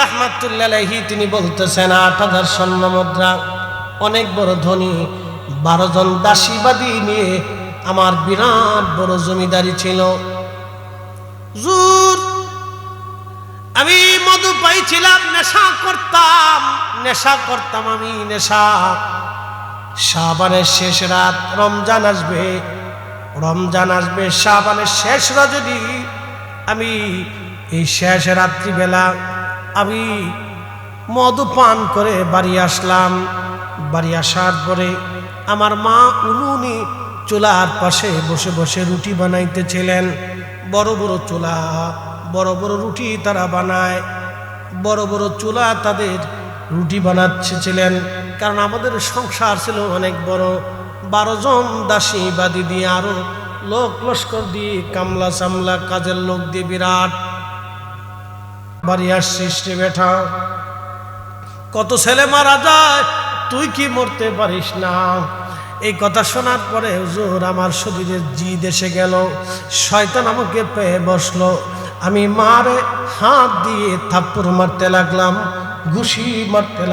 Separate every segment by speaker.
Speaker 1: রাহমাতুল্লাহ আলাইহি তিনি বলতেছেন ৮,০০০ স্বর্ণ মুদ্রা, অনেক বড় ধনী, ১২ জন দাসীবাদী নিয়ে আমার বিরাট বড় জমিদারি ছিল। হুজুর আমি মধু পাইছিলাম, নেশা করতাম আমি নেশা। শাবানের শেষ রাত, রমজান আসবে শাবানের শেষ রজনী, আমি এই শেষ রাত্রিবেলা আমি মধু পান করে বাড়ি আসলাম। বাড়ি আসার পরে আমার মা উনুনে চুলার পাশে বসে বসে রুটি বানাইতেছিলেন। বড় বড় চুলা, বড় বড় রুটি তারা বানায়, বড় বড় চুলা তাদের রুটি বানাচ্ছিলেন। কারণ আমাদের সংসার ছিল অনেক বড়, 12 জন দাসী বাদী দিয়ে আরো লোক লস্কর দিয়ে কামলা সামলা কাজের লোক দিয়ে বিরাট বাড়ি আসছিস রে বেটা, কত ছেলে মারা যায়, তুই কি মরতে পারিস না? এই কথা শোনার পরে হুজুর আমার শরীরে জিদ এসে গেল, শয়তান আমাকে পেয়ে বসলো। আমি মারে হাত দিয়ে থাপ্পড় মারতে লাগলাম, ঘুষি মারতে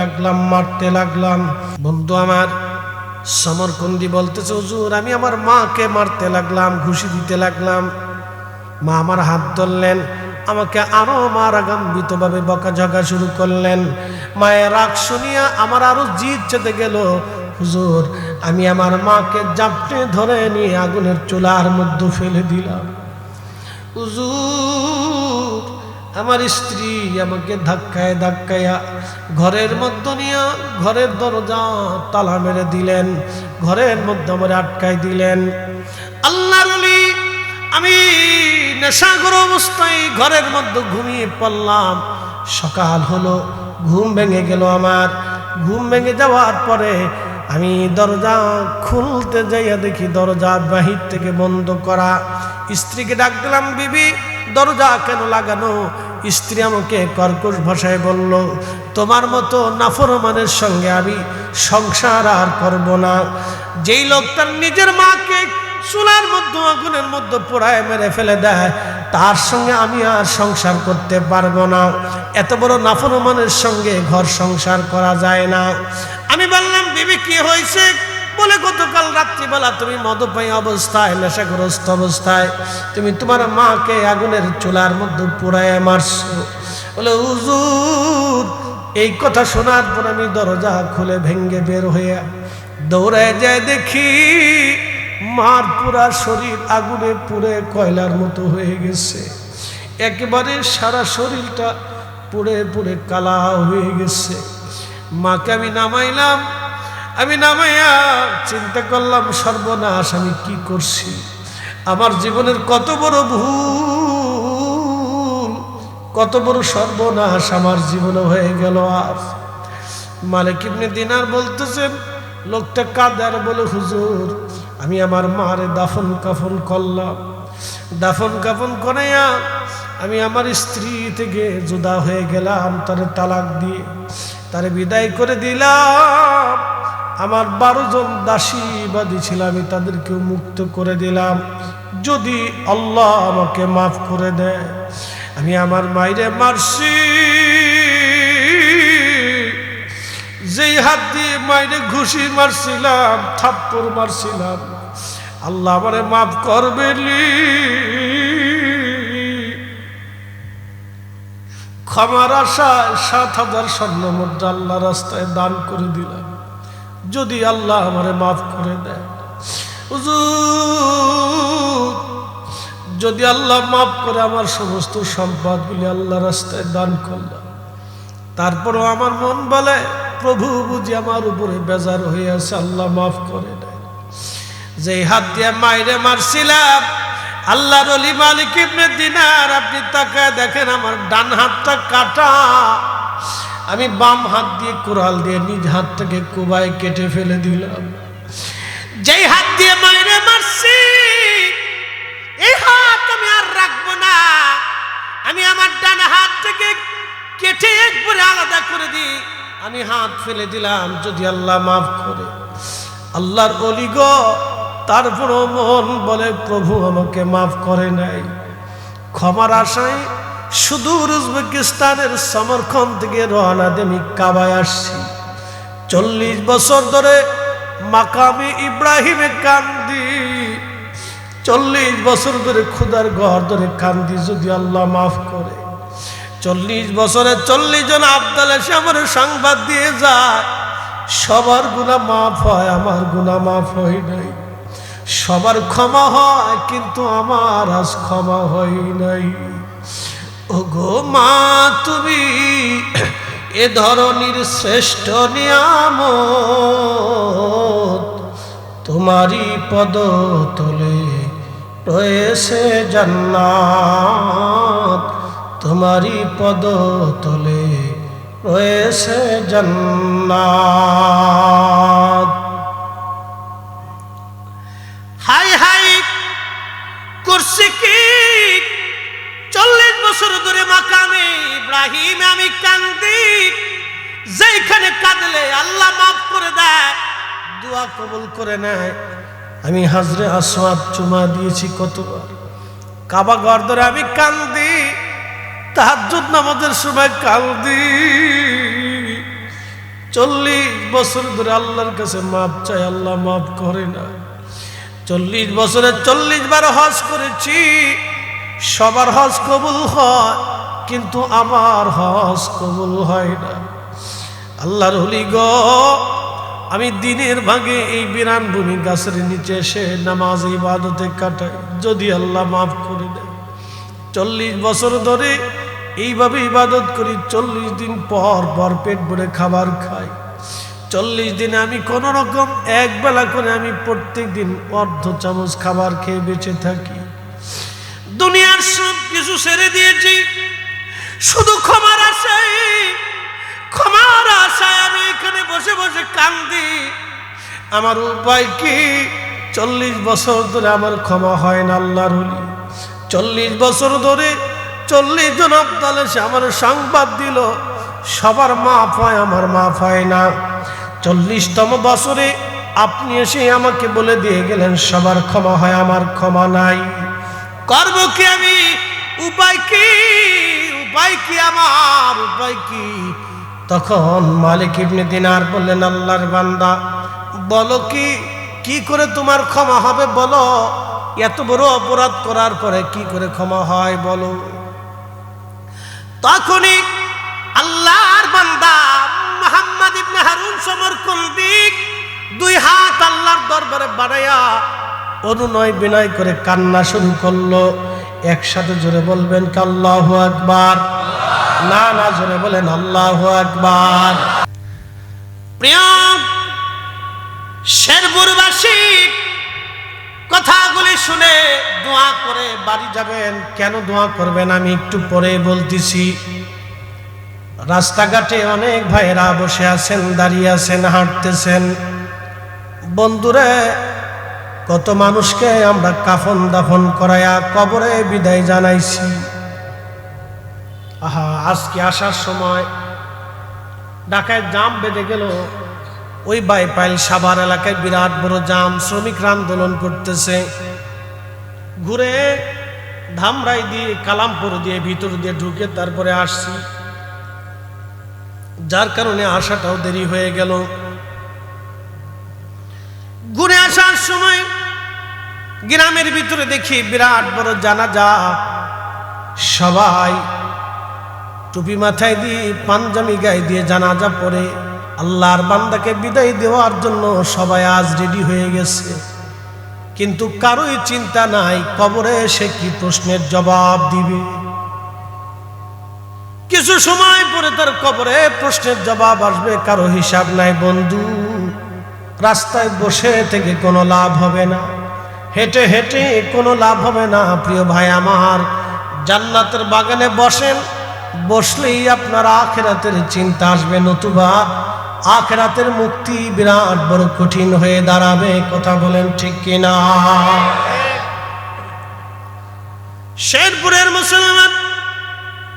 Speaker 1: লাগলাম। বন্ধু আমার সমরকন্দি বলতেছে, হুজুর আমি আমার মাকে মারতে লাগলাম, ঘুষি দিতে লাগলাম। মা আমার হাত ধরলেন, আমাকে আরো মারাগাম্বিত ভাবে বকাঝকা শুরু করলেন। মায়ের রাগ শুনিয়া আমার আরো জিদ চেতে গেল। হুজুর আমি আমার মাকে জাপটে ধরে নিয়ে আগুনের চুলার মধ্যে ফেলে দিলাম। হুজুর আমার স্ত্রী আমাকে ধাক্কায়া ঘরের মধ্যে নিয়ে ঘরের দরজা তালা মেরে দিলেন, ঘরের মধ্যে আমার আটকাই দিলেন। আল্লাহর ওলি আমি নেশাগ্র অবস্থায় ঘরের মধ্যে ঘুমিয়ে পড়লাম। সকাল হলো, ঘুম ভেঙে গেল আমার। ঘুম ভেঙে যাওয়ার পরে আমি দরজা খুলতে যাইয়া দেখি দরজা বাহির থেকে বন্ধ করা। স্ত্রীকে ডাক দিলাম, বিবি দরজা কেন লাগানো? স্ত্রী আমাকে কর্কশ ভাষায় বলল, তোমার মতো নাফরমানের সঙ্গে আমি সংসার আর করব না। যেই লোক তার নিজের মাকে চুলার মধ্যে আগুনের মধ্যে পোড়ায় মেরে ফেলে দেয়, তার সঙ্গে আমি আর সংসার করতে পারবো না। এত বড় নাফরমানের সঙ্গে ঘর সংসার করা যায় না। আমি বললাম, বিবি কি হয়েছে? বলে, গতকাল রাত্রিবেলা তুমি মদ্যপায়ী অবস্থায়, নেশাগ্রস্ত অবস্থায় তুমি তোমার মাকে আগুনের চুলার মধ্যে পোড়ায় মারছো। বলে, হুজুর এই কথা শোনার পর আমি দরজা খুলে ভেঙ্গে বের হইয়া দৌড়ায় যায়, দেখি মার পুরা শরীর আগুনে পুড়ে কয়লার মতো হয়ে গেছে। একেবারে সারা শরীরটা পুড়ে পুড়ে কালা হয়ে গেছে। মাকে আমি নামাইলাম। আমি নামাইয়া চিন্তা করলাম, সর্বনাশ আমি কি করছি? আমার জীবনের কত বড় ভুল, কত বড় সর্বনাশ আমার জীবনে হয়ে গেল। আর মালিক ইবনে দিনার বলতেছেন, লোকটা কাঁদার বলে, হুজুর আমি আমার মারে দাফন কাফন করলাম। দাফন কাফন করাইয়া আমি আমার স্ত্রী থেকে জুদা হয়ে গেলাম, তারে তালাক দিয়ে তারে বিদায় করে দিলাম। আমার 12 জন দাসীবাদী ছিল, আমি তাদেরকেও মুক্ত করে দিলাম। যদি আল্লাহ আমাকে মাফ করে দেয়, আমি আমার মায়েরে মারছি, যেই হাত দিয়ে মায়েরে ঘুষি মারছিলাম, থাপ্পড় মারছিলাম, আল্লাহ আমারে মাফ করবে। ক্ষমার আশায় 7,000 স্বর্ণ মুদ্রা আল্লাহ রাস্তায় দান করে দিলাম, যদি আল্লাহ আমারে মাফ করে দেয়। হুজুর যদি আল্লাহ মাফ করে, আমার সমস্ত সম্পদগুলি আল্লাহ রাস্তায় দান করলাম। তারপরও আমার মন বলে, প্রভু বুঝি আমার উপরে বেজার হয়ে আছে, আল্লাহ মাফ করে দেয়। যে হাত দিয়ে মাইরে মারছিলাম, আল্লাহর ওলি মালিক ইবনে দিনার, আপনি তাকায় দেখেন আমার ডান হাতটা কাটা। আমি বাম হাত দিয়ে কুড়াল দিয়ে নিজ হাতটাকে কুবায় কেটে ফেলে দিলাম। যেই হাত দিয়ে মাইরে মারছি, এই হাত আমি আর রাখবো না। আমি আমার ডান হাতটাকে কেটে একবারে আলাদা করে দিই, আমি হাত ফেলে দিলাম, যদি আল্লাহ মাফ করে। আল্লাহর ওলি গো, তারপরও মন বলে, প্রভু আমাকে মাফ করে নাই। ক্ষমার আশায় সুদূর উজবেকিস্তানের সমরখন্দ থেকে রওনা দিয়ে আমি কাবায় আসছি। 40 বছর ধরে মাকামে ইব্রাহিমে কান্দি, 40 বছর ধরে খোদার ঘর ধরে কান্দি, যদি আল্লাহ মাফ করে। 40 বছরে 40 জন আবদাল এসে আমার সংবাদ দিয়ে যায়, সবার গুনাহ মাফ হয়, আমার গুনাহ মাফ হয় নাই। সবার ক্ষমা হয়, কিন্তু আমার আজ ক্ষমা হয় নাই। ওগো মা, তুমি এ ধরনের শ্রেষ্ঠ নিয়ামত, তোমারই পদতলে রয়েছে জান্নাত, তোমারই পদতলে রয়েছে জান্নাত। হাই হাই করছি কি 40 বছর ধরে মাকামে ইব্রাহিম আমি কান্দি, যেখানে কাঁদলে আল্লাহ মাফ করে দেয়, দোয়া কবুল করে নেয়। আমি হাজরে আসওয়াদ চুমা দিয়েছি কতবার, কাবা ঘর ধরে আমি কান্দি, তাহাজ্জুদ নামাজের সময় কান্দি। 40 বছর ধরে আল্লাহর কাছে মাফ চাই, আল্লাহ মাফ করে না। 40 বছরে 40 বার হজ করেছি, সবার হজ কবুল হয়, কিন্তু আমার হজ কবুল হয় না। আল্লাহর ওলি গো, আমি দিনের ভাগে এই বিরানভূমি গাছের নিচে এসে নামাজ ইবাদতে কাটাই, যদি আল্লাহ মাফ করে দেয়। 40 বছর ধরে এইভাবে ইবাদত করি, 40 দিন পর পর পেট ভরে খাবার খাই। 40 দিনে আমি কোন রকম এক বেলা করে আমি প্রত্যেক দিন অর্ধ চামচ খাবার খেয়ে বেঁচে থাকি। দুনিয়ার সব কিছু ছেড়ে দিয়েছি, শুধু ক্ষমার আশায়, ক্ষমার আশায় আমি এখানে বসে বসে কান্দি। আমার উপায় কি? 40 বছর ধরে আমার ক্ষমা হয় না আল্লাহর ওলি। 40 বছর ধরে 40 জন আবদাল এসে আমার সংবাদ দিল, সবার মাফ হয়, আমার মাফ হয় না। 40তম বছরে আপনি এসে আমাকে বলে দিয়ে গেলেন সবার ক্ষমা হয়, আমার ক্ষমা নাই। করব কি আমি? উপায় কি? উপায় কি আমার? উপায় কি? তখন মালিক ইবনে দিনার বললেন, আল্লাহর বান্দা বলো কি করে তোমার ক্ষমা হবে বলো? এত বড় অপরাধ করার পরে কি করে ক্ষমা হয় বলো? তখনই আল্লাহর বান্দা মুহাম্মদ ইবনে হারুন সমরকন্দি 2 হাত আল্লাহর দরবারে বাড়াইয়া অনুনয় বিনয় করে কান্না শুরু করলো। একসাথে জোরে বলবেন কি আল্লাহু আকবার? না না, জোরে বলেন আল্লাহু আকবার। প্রিয় শেরপুরবাসী, কথাগুলি শুনে দোয়া করে বাড়ি যাবেন। কেন দোয়া করবেন আমি একটু পরে বলতেছি। রাস্তাঘাটে অনেক ভাইয়েরা বসে আছেন, দাঁড়িয়ে আছেন, হাঁটতেছেন। বন্ধুরে, কত মানুষকে আমরা কাফন দাফন করাইয়া কবরে বিদায় জানাইছি। আহা, আজকে আসার সময় ঢাকায় জাম বেঁধে গেল। ওই বাইপাইল সাভার এলাকায় বিরাট বড় জাম, শ্রমিকরা আন্দোলন করতেছে। ঘুরে ধামরাই দিয়ে কালামপুর দিয়ে ভিতর দিয়ে ঢুকে তারপরে আসছি, যার কারণে আসাটাও দেরি হয়ে গেল। ঘুরে আসার সময় গ্রামের ভিতরে দেখি বিরাট বড় জানাজা। সবাই টুপি মাথায় দিয়ে পাঞ্জাবি গায়ে দিয়ে জানাজা পড়ে আল্লাহর বান্দাকে বিদায় দেওয়ার জন্য সবাই আজ রেডি হয়ে গেছে। কিন্তু কারোই চিন্তা নাই কবরে এসে কি প্রশ্নের জবাব দিবে। কিছু সময় পরে তার কবরে প্রশ্নের জবাব আসবে, কারো হিসাব নাই। বন্ধু, রাস্তায় বসে থেকে কোনো লাভ হবে না, হেঁটে হেঁটে কোনো লাভ হবে না। প্রিয় ভাই আমার, জান্নাতের বাগানে বসেন, বসলেই আপনার আখিরাতের চিন্তা আসবে, নতুবা আখিরাতের মুক্তি বিরাট বড় কঠিন হয়ে দাঁড়াবে। কথা বলেন ঠিক কিনা? শেরপুরের মুসলমান,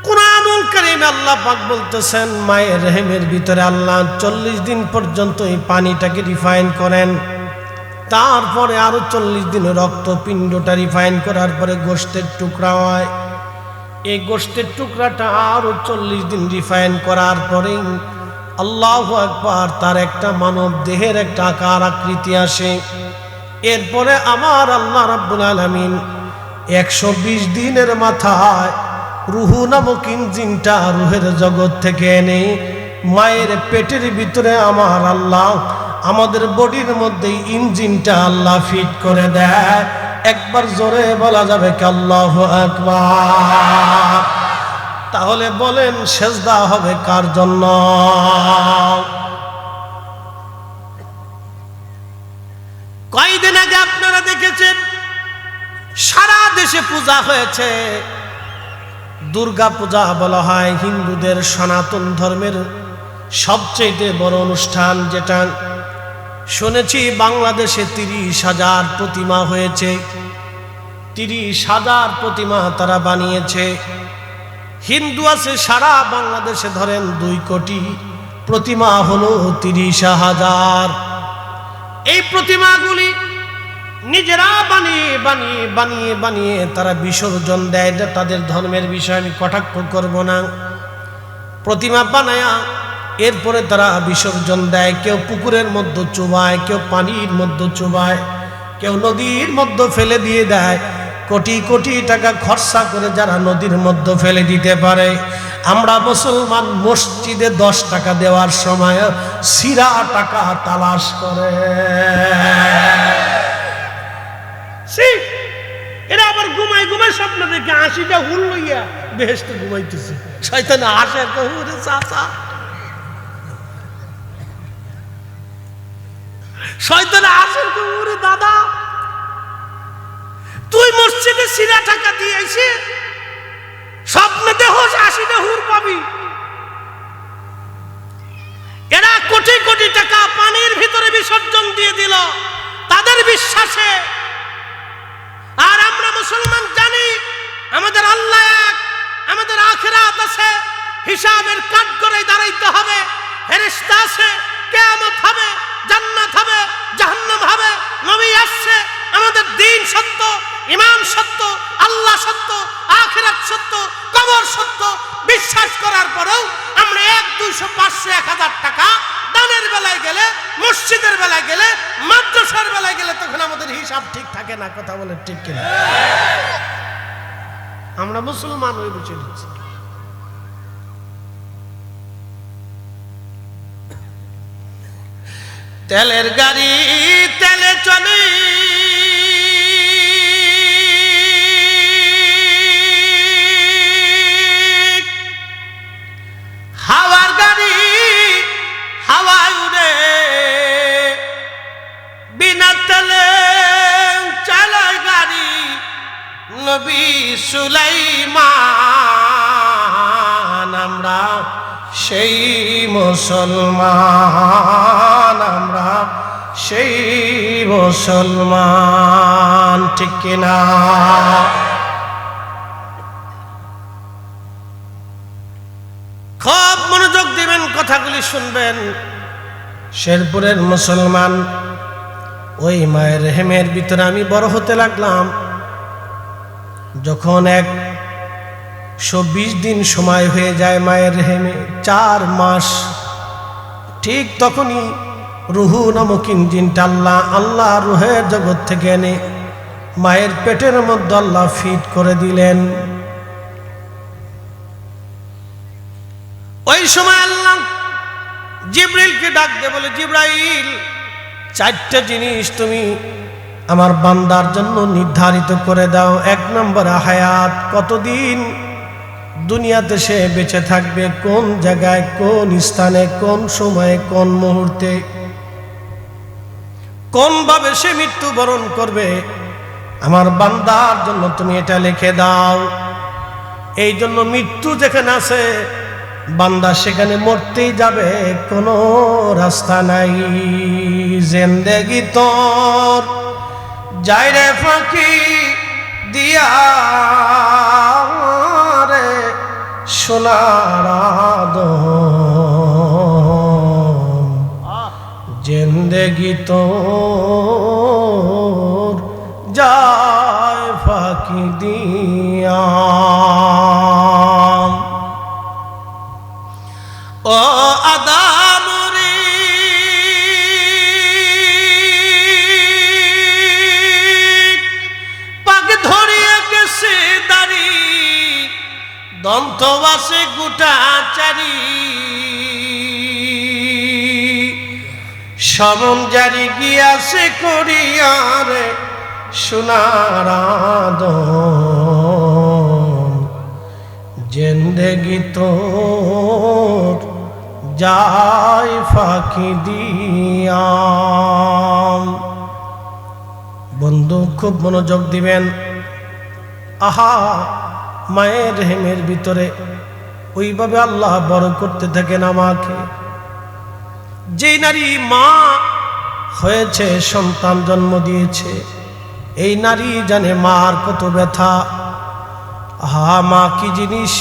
Speaker 1: কুরআনুল কারীমে আল্লাহ পাক বলতেছেন, মায়ের রেহেমের ভিতরে আল্লাহ 40 দিন পর্যন্ত এই পানিটাকে রিফাইন করেন, তারপরে আরো 40 দিন রক্তপিণ্ডটা রিফাইন করার পরে গোশতের টুকরা হয়। এই গোশতের টুকরাটা আরো 40 দিন রিফাইন করার পরে আল্লাহু আকবার, তার একটা মানব দেহের একটা আকার আকৃতি আসে। এরপরে আমার আল্লাহ রাব্বুল আলামিন 120 দিনের মাথায় রুহু নামক ইঞ্জিনটা রুহের জগৎ থেকে এনে মায়ের পেটের ভিতরে আমার আল্লাহ আমাদের বডির মধ্যে ইঞ্জিনটা আল্লাহ ফিট করে দেয়। একবার জোরে বলা যাবে কি আল্লাহু আকবার? তাহলে বলেন সেজদা হবে কার জন্য? কয়েকদিন আগে আপনারা দেখেছেন সারা দেশে পূজা হয়েছে। দুর্গা পূজা বলা হয় হিন্দুদের সনাতন ধর্মের সবচেয়ে বড় অনুষ্ঠান, যেটা শুনেছি বাংলাদেশে 30,000 প্রতিমা হয়েছে। 30,000 প্রতিমা তারা বানিয়েছে। হিন্দু আছে সারা বাংলাদেশে ধরেন 2 কোটি, প্রতিমা হলো 30,000। এই প্রতিমাগুলি নিজেরা বানিয়ে বানিয়ে বানিয়ে বানিয়ে তারা বিসর্জন দেয়। এটা তাদের ধর্মের বিষয়, আমি কটাক্ষ করব না। প্রতিমা বানায়া এরপরে তারা বিসর্জন দেয়। কেউ পুকুরের মধ্যে চুবায়, কেউ পানির মধ্যে চুবায়, কেউ নদীর মধ্যে ফেলে দিয়ে দেয়। কোটি কোটি টাকা খরচা করে যারা নদীর মধ্যে ফেলে দিতে পারে। আমরা মুসলমান মসজিদে 10 টাকা দেওয়ার সময় সিরা টাকা তালাশ করে। এরা আবার ঘুমাই ঘুমাই স্বপ্ন দেখে 80টা হুল লইয়া বেহেশতে ঘুমাইতেছে। শয়তানে হাসে, হুরে চাচা, শয়তানে হাসে, হুরে দাদা, তুই মসজিদে সিরা টাকা দিয়ে আইছে, স্বপ্নে দেহ 80টা হুর পাবি। এরা কোটি কোটি টাকা পানির ভিতরে বিসর্জন দিয়ে দিল তাদের বিশ্বাসে। আর আমরা মুসলমান জানি আমাদের আল্লাহ এক, আমাদের আখিরাত আছে, হিসাবের কাঠগড়ায় দাঁড়াইতে হবে, ফেরেশতা আছে, কিয়ামত হবে, জান্নাত হবে, জাহান্নাম হবে, নবী আসছে, আমাদের দ্বীন সত্য, ঈমান সত্য, আল্লাহ সত্য, আখিরাত সত্য, কবর সত্য। বিশ্বাস করার পরেও আমরা 1, 200, 500, 1000 টাকা দানের বেলায় গেলে, মসজিদের বেলায় গেলে, মাদ্রাসার বেলায় গেলে তখন আমাদের হিসাব ঠিক থাকে না। কথা বলে ঠিক কিনা? আমরা মুসলমান হয়ে বসে দিচ্ছি। তেলের গাড়ি তেলে চলে, হাওয়ার গাড়ি হাওয়ায় উড়ে, বিনা তেলে চালায় গাড়ি নবী সুলাইমান। আমরা সেই মুসলমান, আমরা সেই মুসলমান, ঠিক কিনা? খুব মনোযোগ দিবেন, কথাগুলি শুনবেন। শেরপুরের মুসলমান, ওই মায়ের রেহেমের ভিতরে আমি বড় হতে লাগলাম। যখন 120 দিন সময় হয়ে যায় মায়ের রেহেমে, 4 মাস, ঠিক তখনই রুহু নামক ইঞ্জিনটা আল্লাহ রুহের জগৎ থেকে এনে মায়ের পেটের মধ্যে আল্লাহ ফিট করে দিলেন। ওই সময় আল্লাহ জিবরাইলকে ডাক দিয়ে বলে, জিবরাইল, 4টা জিনিস তুমি আমার বান্দার জন্য নির্ধারিত করে দাও। 1 নম্বরে হায়াত, কতদিন দুনিয়াতে সে বেঁচে থাকবে, কোন জায়গায়, কোন স্থানে, কোন সময়ে, কোন মুহূর্তে, কোন ভাবে সে মৃত্যুবরণ করবে, আমার বান্দার জন্য তুমি এটা লিখে দাও। এই জন্য মৃত্যু যেখানে আছে বান্দা সেখানে মরতেই যাবে, কোনো রাস্তা নাই। জিন্দেগি তোর যায় রে ফাঁকি দিয়া রে সোনার আদম, জিন্দেগি তোর যায় ফাঁকি দিয়া। দন্ত বাসে গোটা চারি সমন জারি গিয়াছে করিয়ারে সোনার আদম জিন্দেগি তোর যায় ফাঁকি দিয়া। বন্ধু খুব মনোযোগ দিবেন। আহা, মায়ের রেহেমের ভিতরে ওইভাবে আল্লাহ বড় করতে থাকেন আমাকে। যেই নারী মা হয়েছে, সন্তান জন্ম দিয়েছে, এই নারী জানে মার কত ব্যথা। আহা, মা কি জিনিস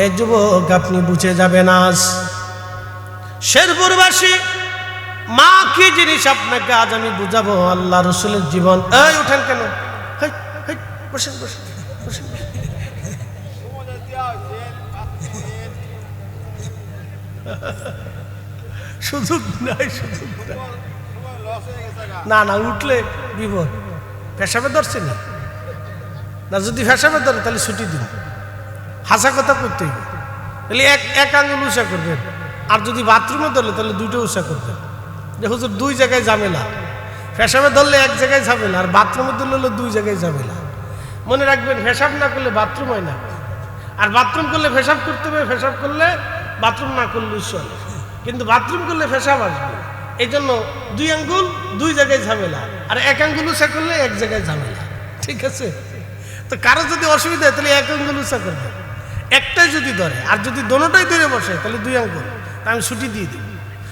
Speaker 1: এ যুবক আপনি বুঝে যাবেন আজ। শেরপুরবাসী, মা কি জিনিস আপনাকে আজ আমি বুঝাবো। আল্লাহ রসুলের জীবন। এই উঠেন কেন? বসেন বসেন বসেন। সুযোগ নাই, সুযোগ নাই। না না, উঠলে বিপদ। পেশাবে ধরছে না, যদি পেশাবে ধরে তাহলে ছুটি দিন। হাসা কথা করতে হবে, তাহলে এক আঙুল উষা করবেন। আর যদি বাথরুমে ধরলে তাহলে দুইটা উষা করবেন। যে হুজুর দুই জায়গায় ঝামেলা, পেশাবে ধরলে এক জায়গায় ঝামেলা, আর বাথরুমে ধরলে দুই জায়গায় ঝামেলা। মনে রাখবেন, পেশাব না করলে বাথরুম হয় না, আর বাথরুম করলে পেশাব করতে হবে, পেশাব করলে বাথরুম না করলে চলে, কিন্তু বাথরুম করলে পেশাব আসবে। এই জন্য দুই আঙ্গুল দুই জায়গায় ঝামেলা, আর এক আঙ্গুল উষা করলে এক জায়গায় ঝামেলা। ঠিক আছে? তো কারো যদি অসুবিধা হয় তাহলে এক আঙ্গুল উষা করবে, একটাই যদি ধরে। আর যদি দোনোটাই ধরে বসে তাহলে দুই আঙ্গুল, আমি ছুটি দিয়ে দিই।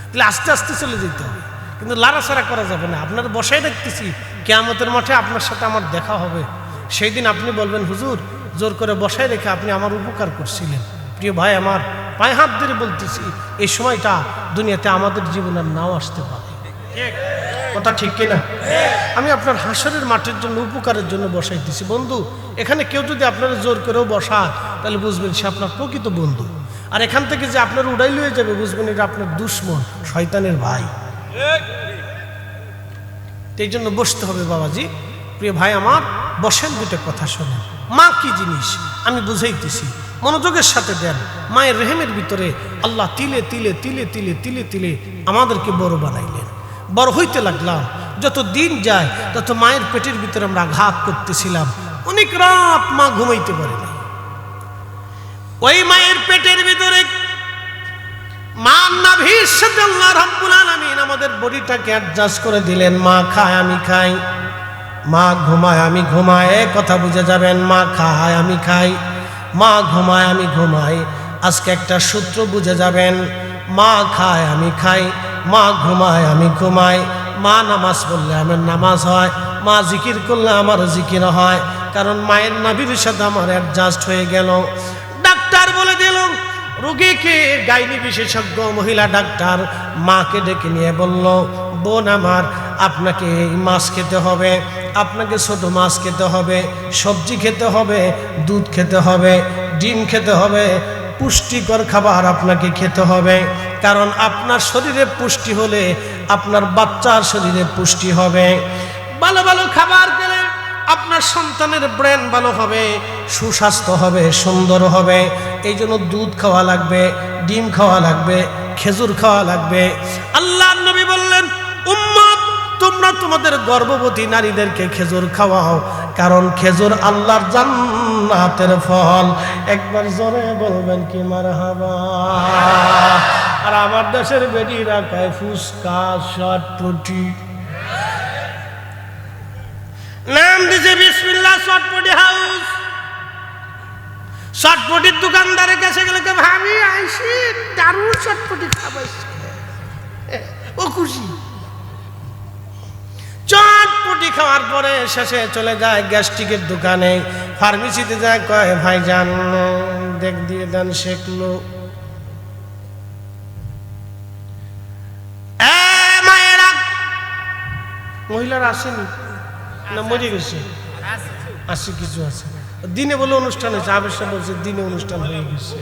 Speaker 1: তাহলে আস্তে আস্তে চলে যেতে হবে, কিন্তু লাড়াছাড়া করা যাবে না। আপনার বসাই রাখতেছি, কিয়ামতের মাঠে আপনার সাথে আমার দেখা হবে। সেই দিন আপনি বলবেন, হুজুর জোর করে বসায় রেখে আপনি আমার উপকার করছিলেন। প্রিয় ভাই আমার, পায়ে হাত ধরে বলতেছি, এই সময়টা দুনিয়াতে আমাদের জীবন আর নাও আসতে পারে। কথা ঠিক কিনা? আমি আপনার হাসরের মাঠের জন্য, উপকারের জন্য বসাইতেছি। বন্ধু, এখানে কেউ যদি আপনারা জোর করেও বসা, তাহলে বুঝবেন সে আপনার প্রকৃত বন্ধু। আর এখান থেকে যে আপনার উড়াই লয়ে যাবে, বুঝবেন এটা আপনার দুশ্মন, শয়তানের ভাই। এই জন্য বসতে হবে বাবাজি। প্রিয় ভাই আমার, বসেন, দুটো কথা শোনেন। মা কি জিনিস আমি বুঝাইতেছি, মনোযোগের সাথে দেন। মায়ের রেহেমের ভিতরে আল্লাহ তিলে তিলে তিলে তিলে তিলে তিলে আমাদেরকে বড় বানাইলেন। বড় হইতে লাগলাম, যত দিন যায় তত মায়ের পেটের ভিতরে আমরা আঘাত করতেছিলাম। অনেক রাত মা ঘুমাইতে পারে না। ওই মায়ের পেটের ভিতরে মা নাভির সাথে আল্লাহ রাব্বুল আলামিন আমাদের বডিটাকে অ্যাডজাস্ট করে দিলেন। মা খায় আমি খাই, মা ঘুমায় আমি ঘুমাই। কথা বুঝে যাবেন, মা খায় আমি খাই, মা ঘুমায় আমি ঘুমাই। আজকে একটা সূত্র বুঝে যাবেন, মা খায় আমি খাই, মা ঘুমায় আমি ঘুমাই। মা নামাজ পড়লে আমার নামাজ হয়, মা জিকির করলে আমার জিকির হয়, কারণ মায়ের নাভির সাথে আমার অ্যাডজাস্ট হয়ে গেল। ডাক্তার বলে দিল, রোগীকে গাইনি বিশেষজ্ঞ মহিলা ডাক্তার মাকে ডেকে নিয়ে বলল, বোন আমার, আপনাকে এই মাছ খেতে হবে, আপনাকে ছোট মাছ খেতে হবে, সবজি খেতে হবে, দুধ খেতে হবে, ডিম খেতে হবে, পুষ্টিকর খাবার আপনাকে খেতে হবে। কারণ আপনার শরীরে পুষ্টি হলে আপনার বাচ্চার শরীরে পুষ্টি হবে। ভালো ভালো খাবার খেলে আপনার সন্তানের ব্রেন ভালো হবে, সুস্বাস্থ্য হবে, সুন্দর হবে। এই জন্য দুধ খাওয়া লাগবে, ডিম খাওয়া লাগবে, খেজুর খাওয়া লাগবে। আল্লাহর নবী বললেন, উম্মত তোমরা তোমাদের গর্ভবতী নারীদেরকে খেজুর খাওয়াও, কারণ খেজুর আল্লাহর জান্নাতের ফল। একবার জোরে বলবেন কি মারহাবা। আর আমার দেশের বেটিরা খায় ফুচকা, চটপটি। নাম দিছে বিসমিল্লাহ চটপটি হাউস। চটপটির দোকানদারের কাছে গেলে ভাবি আইসি দারুণ চটপটি খাবাইছে, ও খুশি। চটপটি খাওয়ার পরে শেষে চলে যায় গ্যাস্ট্রিকের দোকানে, ফার্মেসিতে যায়, কয় ভাইজান দেখ দিয়ে দেন শেখলো। মায়েরা, মহিলারা আসেনি না মরে গেছে? আসে, কিছু আছে। দিনে বলে অনুষ্ঠান হয়েছে, আবেশা বলছে দিনে অনুষ্ঠান হয়ে গেছে।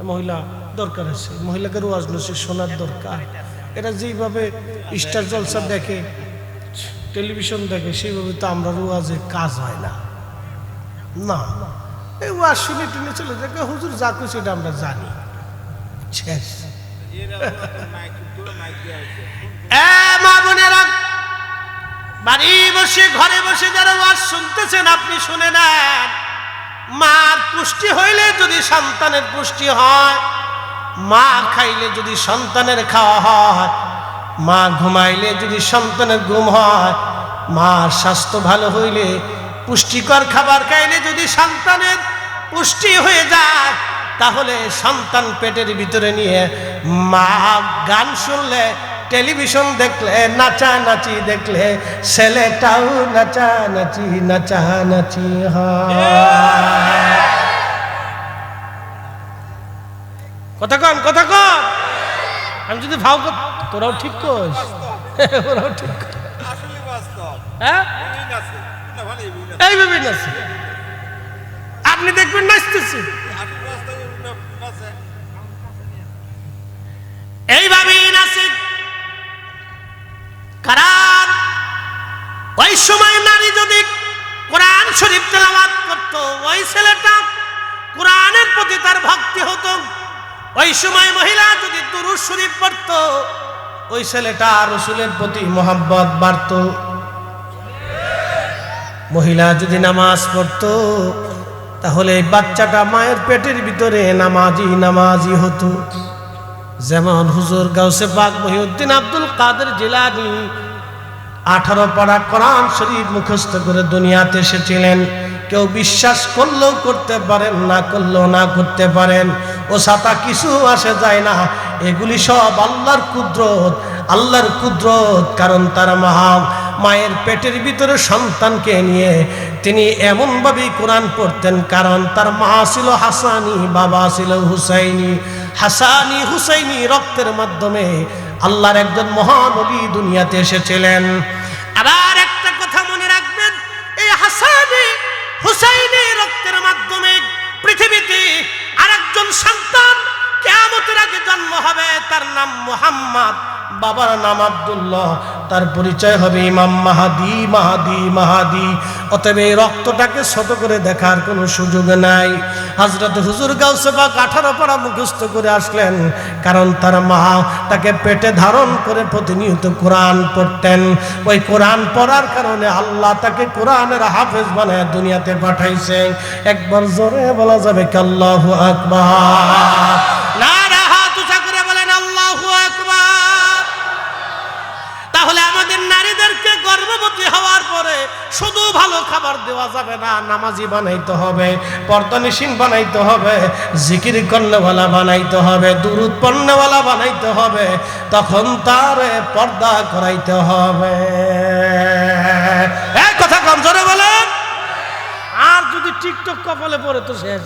Speaker 1: মহিলা দরকার আছে, মহিলাকে রোয়াজ নসির শোনার দরকার। এরা যেইভাবে স্টার জলসা দেখে, টেলিভিশন দেখে, সেইভাবে তো আমরা রোয়াজে কাজ হয় না। না, এই ওয়াজ শুনে টুনে চলে যাকে হুজুর যা কইছে এটা আমরা জানি শেষ। মা বোনেরা, বাড়ি বসে ঘরে বসে যারা ওয়াজ শুনতেছেন আপনি শুনে নেন। মার পুষ্টি হইলে যদি সন্তানের পুষ্টি হয়, মা খাইলে যদি সন্তানের খাওয়া হয়, মা ঘুমাইলে যদি সন্তানের ঘুম হয়, মার স্বাস্থ্য ভালো হইলে পুষ্টিকর খাবার খাইলে যদি সন্তানের পুষ্টি হয়ে যায়, তাহলে সন্তান পেটের ভিতরে নিয়ে মা গান শুনলে, টেলিভিশন দেখলে, নাচানাচি দেখলে ছেলেটাও নাচানাচি হয়। কথা কন আমি যদি ভাও তোরাও ঠিক করিস, ওরাও ঠিক হ্যাঁ এইভাবে নাচে আপনি দেখবেন নাচতেছে এইভাবেই নাচে। কারণ ওই সময় নারী যদি কোরআন শরীফ তেলাওয়াত করত, ওই ছেলেটা কোরআনের প্রতি তার ভক্তি হতো। ওই সময় মহিলা যদি দুরূদ শরীফ পড়ত, ওই ছেলেটা রাসূলের প্রতি মহব্বত বাড়ত। মহিলা যদি নামাজ পড়ত, তাহলে বাচ্চাটা মায়ের পেটের ভিতরে নামাজি হতো। যেমন হুজুর গাউসে পাক মহিউদ্দিন আব্দুল কাদের জিলানী 18 পারা কোরআন শরীফ মুখস্থ করে দুনিয়াতে এসেছিলেন। কেউ বিশ্বাস করলেও করতে পারেন, না করলেও না করতে পারেন, ও সাথে কিছু আসে যায় না। এগুলি সব আল্লাহর কুদরত। কারণ তার মায়ের পেটের ভিতরে সন্তানকে নিয়ে তিনি এমনভাবেই কোরআন পড়তেন, কারণ তার মা ছিল হাসানি, বাবা ছিল হুসাইনি। হাসানি হুসাইনি রক্তের মাধ্যমে আল্লাহর একজন মহান ওলি দুনিয়াতে এসেছিলেন। আবার একটা কথা মনে রাখবেন, এই হাসানি হুসাইনি রক্তের মাধ্যমে পৃথিবীতে আরেকজন সন্তান কিয়ামতের আগে জন্ম হবে, তার নাম মুহাম্মদ, বাবার নাম আব্দুল্লাহ, তার পরিচয় হবে ইমাম মাহাদি। অতএব এই রক্তটাকে ছোট করে দেখার কোনো সুযোগ নাই। হযরত হুজুর গাউসে পাক 18 পারা মুখস্থ করে আসলেন, কারণ তার মা তাকে পেটে ধারণ করে প্রতিনিয়ত কোরআন পড়তেন। ওই কোরআন পড়ার কারণে আল্লাহ তাকে কোরআনের হাফেজ বানায় দুনিয়াতে পাঠাইছে। একবার জোরে বলা যাবে কি আল্লাহু আকবার? নারা হাত উঁচা করে বলেন আল্লাহু আকবার। তাহলে আমাদের নারীদেরকে গর্ভবতী হওয়ার পরে শুধু ভালো খাবার দেওয়া যাবে না, নামাজি বানাইতে হবে, পর্দানিসীন বানাইতে হবে, জিকির করনেওয়ালা বানাইতে হবে, দুরূদ পড়নেওয়ালা বানাইতে হবে, তখন তার পর্দা করাইতে হবে। এই কথা কম জোরে বলেন। আর যদি টিকটক কপালে পড়ে তো শেষ।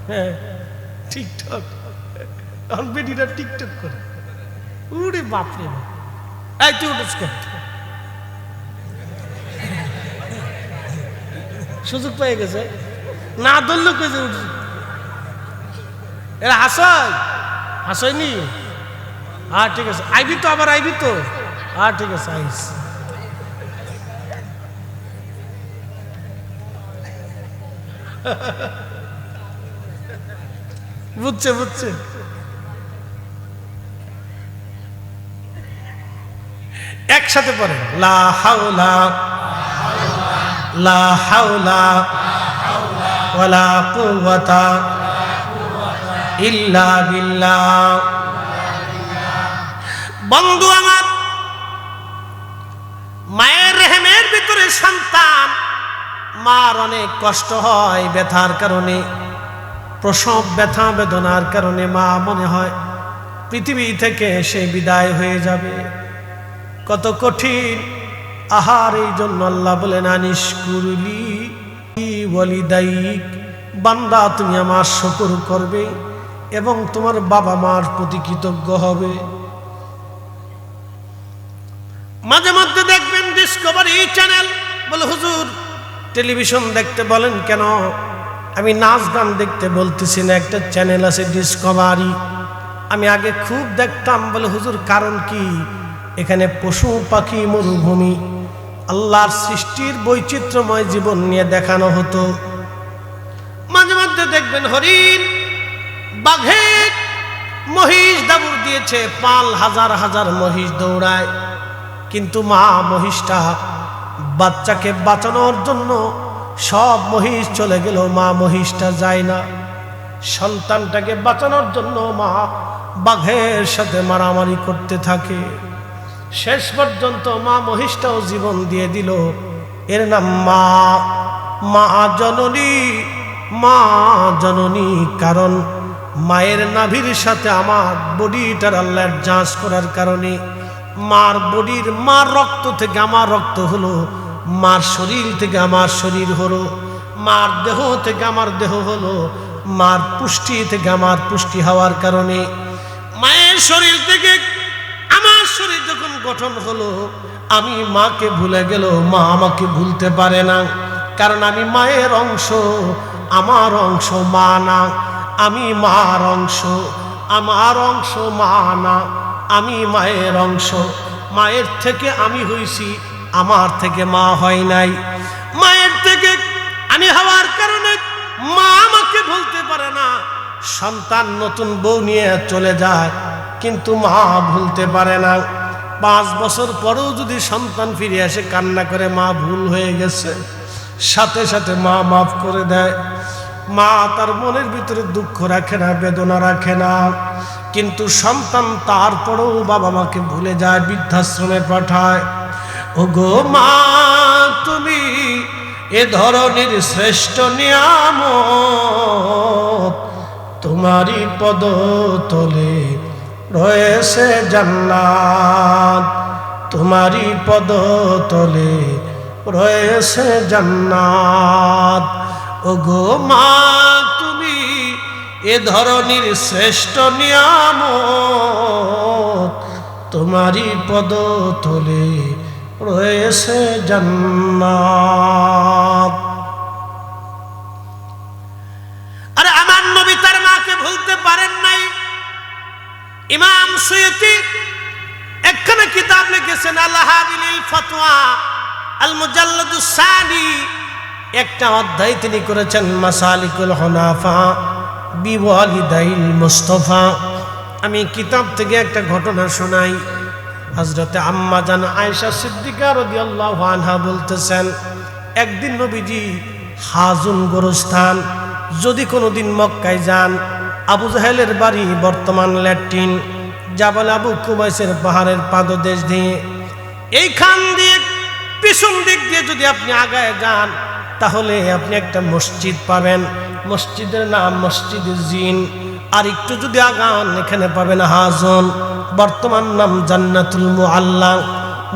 Speaker 1: হ্যাঁ টিকটক, এখন বেটিরা টিকটক করে, উড়ে বাপরে বাপ। এই তুই উঠেছ কেন? সুযোগ পেয়ে গেছে, না ধরলে কইছে উঠছে। এরা হাসায়নি। হ্যাঁ ঠিক আছে, আইবি তো, আবার আইবি তো। হ্যাঁ ঠিক আছে, আইস। বুঝছে। একসাথে পড়েন, লা হাওলা ওয়ালা কুওয়াতা ইল্লা বিল্লাহ। বন্ধু আমার, মায়ের রেহেমের ভিতরে সন্তান, মার অনেক কষ্ট হয় ব্যথার কারণে, প্রসব ব্যথা বেদনার কারণে মা মনে হয় পৃথিবী থেকে সে বিদায় হয়ে যাবে। কত কঠিন আহার। এই জন্য আল্লাহ বলেন আনিশকুরলি ওয়ালিদাইক, বান্দা তুমি আমার শুকর করবে এবং তোমার বাবা মার প্রতি কৃতজ্ঞ হবে। মাঝে মধ্যে দেখবেন ডিসকভারি চ্যানেল বলে হুজুর টেলিভিশন দেখতে বলেন কেন? আমি নাচ গান দেখতে বলতেছি না, একটা চ্যানেল আছে ডিসকভারি, আমি আগে খুব দেখতাম। বলে হুজুর কারণ কি? এখানে পশু পাখি, মরুভূমি, আল্লাহর সৃষ্টির বৈচিত্র্যময় জীবন নিয়ে দেখানো হতো। মধ্যে দেখবেন হরিণ, বাঘের, মহিষ দাবুর দিয়েছে, পাল হাজার হাজার মহিষ দৌড়ায়, কিন্তু মা মহিষটা বাচ্চাকে বাঁচানোর জন্য সব মহিষ চলে গেল, মা মহিষটা যায় না। সন্তানটাকে বাঁচানোর জন্য মা বাঘের সাথে মারামারি করতে থাকে। শেষ পর্যন্ত মা মহিষটাও জীবন দিয়ে দিল। এর নাম মা, মা জননী, মা জননী। কারণ মায়ের নাভির সাথে আমার বডিটার আল্লাহ যাঁচ করার কারণে মার বডির, মার রক্ত থেকে আমার রক্ত হলো, মার শরীর থেকে আমার শরীর হলো, মার দেহ থেকে আমার দেহ হলো, মার পুষ্টি থেকে আমার পুষ্টি হওয়ার কারণে মায়ের শরীর থেকে আমার শরীর যখন গঠন হলো, আমি মাকে ভুলে গেল, মা আমাকে ভুলতে পারে না। কারণ আমি মায়ের অংশ, আমার অংশ মা না। আমি মার অংশ, আমার অংশ মা না। আমি মায়ের অংশ, মায়ের থেকে আমি হইছি, আমার থেকে মা হয় নাই। মায়ের থেকে আমি হওয়ার কারণে মা আমাকে ভুলতে পারে না। সন্তান নতুন বউ নিয়ে চলে যায়, কিন্তু মা ভুলতে পারে না। 5 বছর পরেও যদি সন্তান ফিরে আসে, কান্না করে মা ভুল হয়ে গেছে, সাথে সাথে মা মাফ করে দেয়। মা তার মনের ভিতরে দুঃখ রাখে না, বেদনা রাখে না। কিন্তু সন্তান তারপরেও বাবা মাকে ভুলে যায়, বৃদ্ধাশ্রমে পাঠায়। ওগো মা, তুমি এ ধরনের শ্রেষ্ঠ নিয়ামত, তোমারই পদতলে রয়েছে জান্নাত, তোমারই পদতলে রয়েছে জান্নাত। ওগো মা, তুমি এ ধরনের শ্রেষ্ঠ নিয়ামত, তোমারই পদতলে রয়েছে জান্নাত। আরে আমার নবী তার মাকে ভুলতে পারেন নাই। ইমাম সুয়ুতি একখানা কিতাব লিখেছেন, আল হাদিল ফাতওয়া আল মুজাল্লাদুস সানি, একটা অধ্যায় তিনি করেছেন মাসালিকুল হুনাফা বিওয়ালিদাইল মুস্তাফা। আমি কিতাব থেকে একটা ঘটনা শোনাই। হযরতে আম্মা জান আয়েশা সিদ্দিকা রাদিয়াল্লাহু আনহা বলতেছেন, একদিন নবীজি হাজুন গোরস্থান, যদি কোনোদিন মক্কায় যান, আবু জাহেলের বাড়ি বর্তমান ল্যাট্রিন, জাবাল আবু কুবাইসের পাহাড়ের পাদদেশ দিয়ে, এইখান দিয়ে পিছন দিক দিয়ে যদি আপনি আগায় যান, তাহলে আপনি একটা মসজিদ পাবেন। মসজিদের নাম মসজিদে জিন। আর একটু যদি আগান, এখানে পাবেন হাজন, বর্তমান নাম জান্নাতুল মুআল্লা।